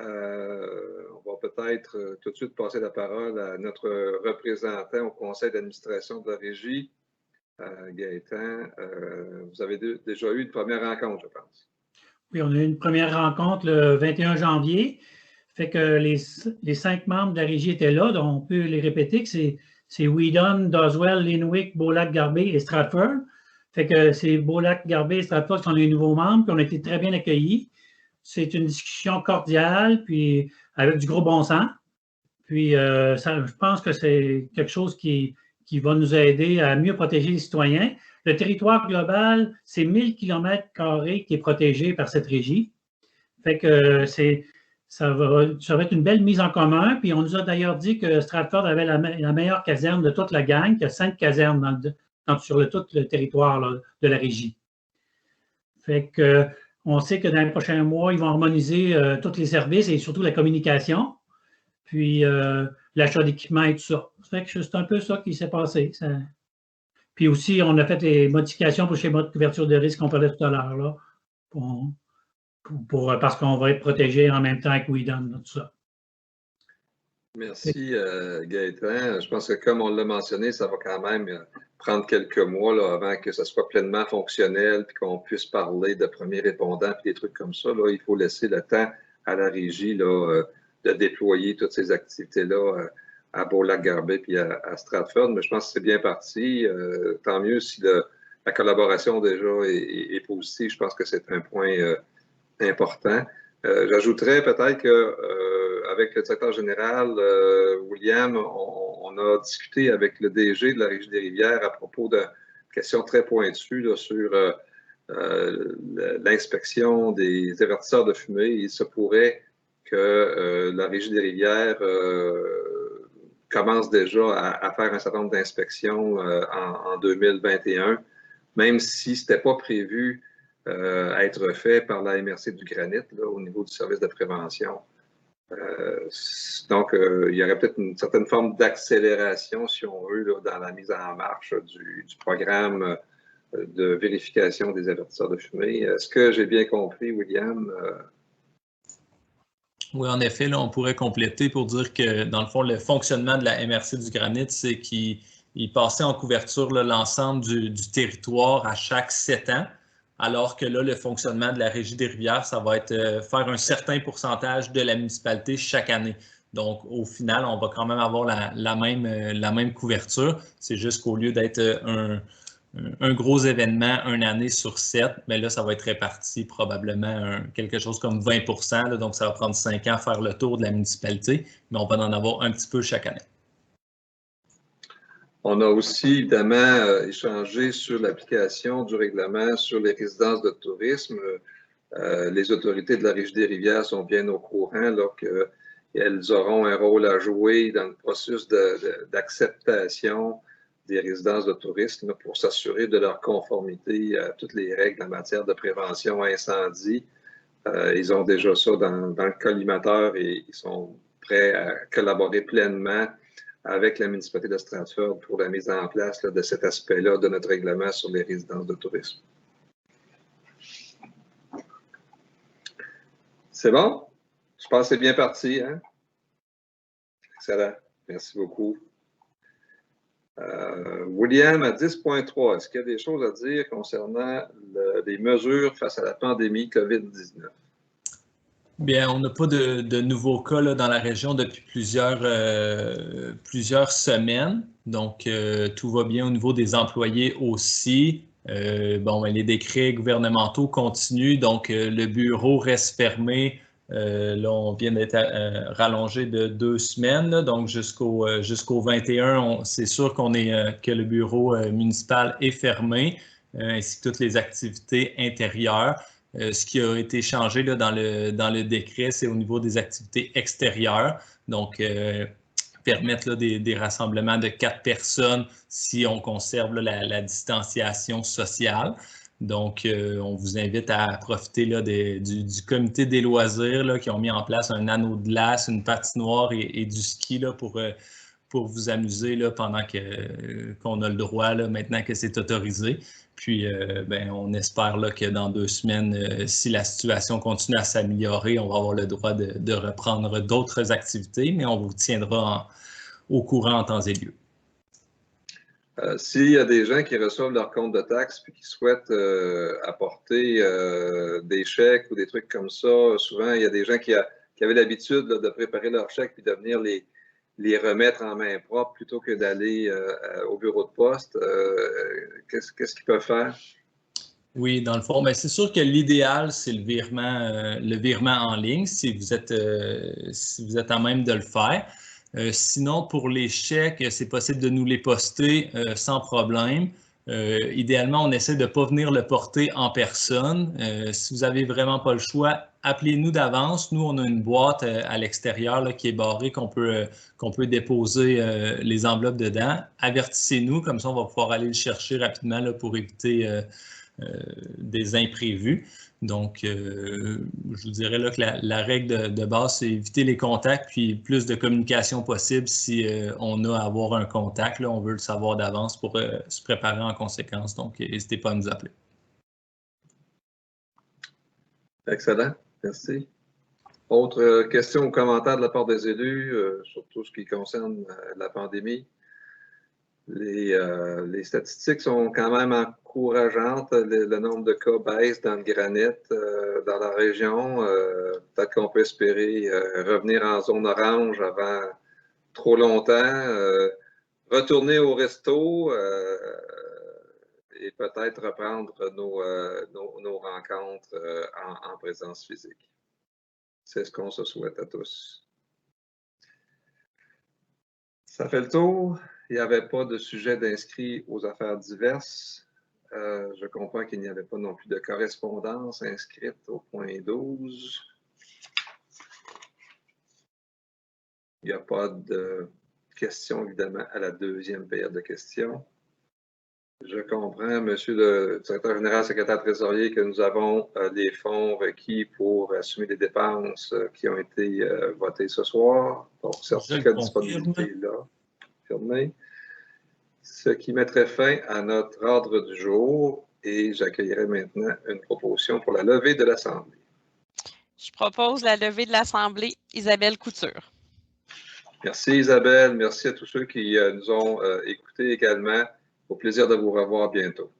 va peut-être tout de suite passer la parole à notre représentant au conseil d'administration de la Régie, Gaétan. Vous avez déjà eu une première rencontre, je pense. Oui, on a eu une première rencontre le 21 janvier. Fait que les 5 membres de la Régie étaient là, donc on peut les répéter que c'est Wheaton, Doswell, Linwick, Beaulac-Garbet et Stratford. Fait que c'est Beaulac-Garbet et Stratford qui sont les nouveaux membres, puis on a été très bien accueillis. C'est une discussion cordiale, puis avec du gros bon sens. Puis je pense que c'est quelque chose qui va nous aider à mieux protéger les citoyens. Le territoire global, c'est 1000 km² qui est protégé par cette régie. Fait que ça va être une belle mise en commun. Puis on nous a d'ailleurs dit que Stratford avait la meilleure caserne de toute la gang, qu'il y a 5 casernes sur tout le territoire là, de la régie. Fait que on sait que dans les prochains mois, ils vont harmoniser tous les services et surtout la communication, puis l'achat d'équipements et tout ça. Fait que c'est un peu ça qui s'est passé. Puis aussi, on a fait des modifications pour le schéma de couverture de risque qu'on parlait tout à l'heure, là, parce qu'on va être protégé en même temps avec Wheaton, tout ça. Merci, Gaétan. Je pense que comme on l'a mentionné, ça va quand même prendre quelques mois là, avant que ça soit pleinement fonctionnel puis qu'on puisse parler de premiers répondants et des trucs comme ça. Là. Il faut laisser le temps à la régie là, de déployer toutes ces activités-là à Beaulac-Garbet puis à Stratford. Mais je pense que c'est bien parti. Tant mieux si la collaboration déjà est positive. Je pense que c'est un point important. J'ajouterais peut-être qu'avec le directeur général, William, on a discuté avec le DG de la Régie des rivières à propos de questions très pointues là, sur l'inspection des avertisseurs de fumée. Il se pourrait que la Régie des rivières commence déjà à faire un certain nombre d'inspections en 2021, même si ce n'était pas prévu à être fait par la MRC du Granit là, au niveau du service de prévention. Donc, il y aurait peut-être une certaine forme d'accélération, si on veut, là, dans la mise en marche du programme de vérification des avertisseurs de fumée. Est-ce que j'ai bien compris, William? Oui, en effet, là, on pourrait compléter pour dire que, dans le fond, le fonctionnement de la MRC du Granit, c'est qu'il passait en couverture l'ensemble du territoire à chaque 7 ans. Alors que là, le fonctionnement de la Régie des rivières, ça va être faire un certain pourcentage de la municipalité chaque année. Donc, au final, on va quand même avoir la même couverture. C'est juste qu'au lieu d'être un gros événement une année sur 7, mais là, ça va être réparti probablement quelque chose comme 20%. Là, donc, ça va prendre 5 ans à faire le tour de la municipalité, mais on va en avoir un petit peu chaque année. On a aussi évidemment échangé sur l'application du règlement sur les résidences de tourisme. Les autorités de la Régie des rivières sont bien au courant qu'elles auront un rôle à jouer dans le processus d'acceptation des résidences de tourisme pour s'assurer de leur conformité à toutes les règles en matière de prévention incendie. Ils ont déjà ça dans le collimateur et ils sont prêts à collaborer pleinement avec la municipalité de Stratford pour la mise en place de cet aspect-là de notre règlement sur les résidences de tourisme. C'est bon? Je pense que c'est bien parti. Hein? Excellent. Merci beaucoup. William, à 10.3, est-ce qu'il y a des choses à dire concernant les mesures face à la pandémie COVID-19? Bien, on n'a pas de nouveaux cas là, dans la région depuis plusieurs semaines. Donc, tout va bien au niveau des employés aussi. Les décrets gouvernementaux continuent. Donc, le bureau reste fermé Là, on vient d'être rallongé de 2 semaines, là, donc jusqu'au 21, c'est sûr que le bureau municipal est fermé, ainsi que toutes les activités intérieures. Ce qui a été changé là, dans le décret, c'est au niveau des activités extérieures. Donc, permettre là, des rassemblements de 4 personnes si on conserve là, la distanciation sociale. Donc, on vous invite à profiter là, du comité des loisirs là, qui ont mis en place un anneau de glace, une patinoire et du ski là, pour vous amuser là, pendant qu'on a le droit, là, maintenant que c'est autorisé. Puis, on espère là, que dans 2 semaines, si la situation continue à s'améliorer, on va avoir le droit de reprendre d'autres activités, mais on vous tiendra au courant en temps et lieu. S'il y a des gens qui reçoivent leur compte de taxes et qui souhaitent apporter des chèques ou des trucs comme ça, souvent, il y a des gens qui avaient l'habitude de préparer leurs chèques puis de venir les remettre en main propre plutôt que d'aller au bureau de poste. Qu'est-ce qu'ils peuvent faire? Oui, dans le fond, c'est sûr que l'idéal, c'est le virement en ligne, si vous êtes à même de le faire. Sinon, pour les chèques, c'est possible de nous les poster sans problème. Idéalement, on essaie de ne pas venir le porter en personne. Si vous n'avez vraiment pas le choix, appelez-nous d'avance. Nous, on a une boîte à l'extérieur là, qui est barrée qu'on peut déposer les enveloppes dedans. Avertissez-nous, comme ça, on va pouvoir aller le chercher rapidement là, pour éviter des imprévus. Donc, je vous dirais là, que la règle de base, c'est éviter les contacts puis plus de communication possible si on a à avoir un contact. Là, on veut le savoir d'avance pour se préparer en conséquence. Donc, n'hésitez pas à nous appeler. Excellent. Merci. Autre question ou commentaire de la part des élus, surtout ce qui concerne la pandémie? Les statistiques sont quand même encourageantes. Le nombre de cas baisse dans le granit, dans la région. Peut-être qu'on peut espérer revenir en zone orange avant trop longtemps, retourner au resto et peut-être reprendre nos rencontres en présence physique. C'est ce qu'on se souhaite à tous. Ça fait le tour. Il n'y avait pas de sujet d'inscrit aux affaires diverses. Je comprends qu'il n'y avait pas non plus de correspondance inscrite au point 12. Il n'y a pas de questions, évidemment, à la deuxième période de questions. Je comprends, Monsieur le directeur général, secrétaire trésorier, que nous avons les fonds requis pour assumer les dépenses qui ont été votées ce soir. Donc, certificat de disponibilité là. Confirmé. Ce qui mettrait fin à notre ordre du jour et j'accueillerai maintenant une proposition pour la levée de l'Assemblée. Je propose la levée de l'Assemblée. Isabelle Couture. Merci Isabelle. Merci à tous ceux qui nous ont écoutés également. Au plaisir de vous revoir bientôt.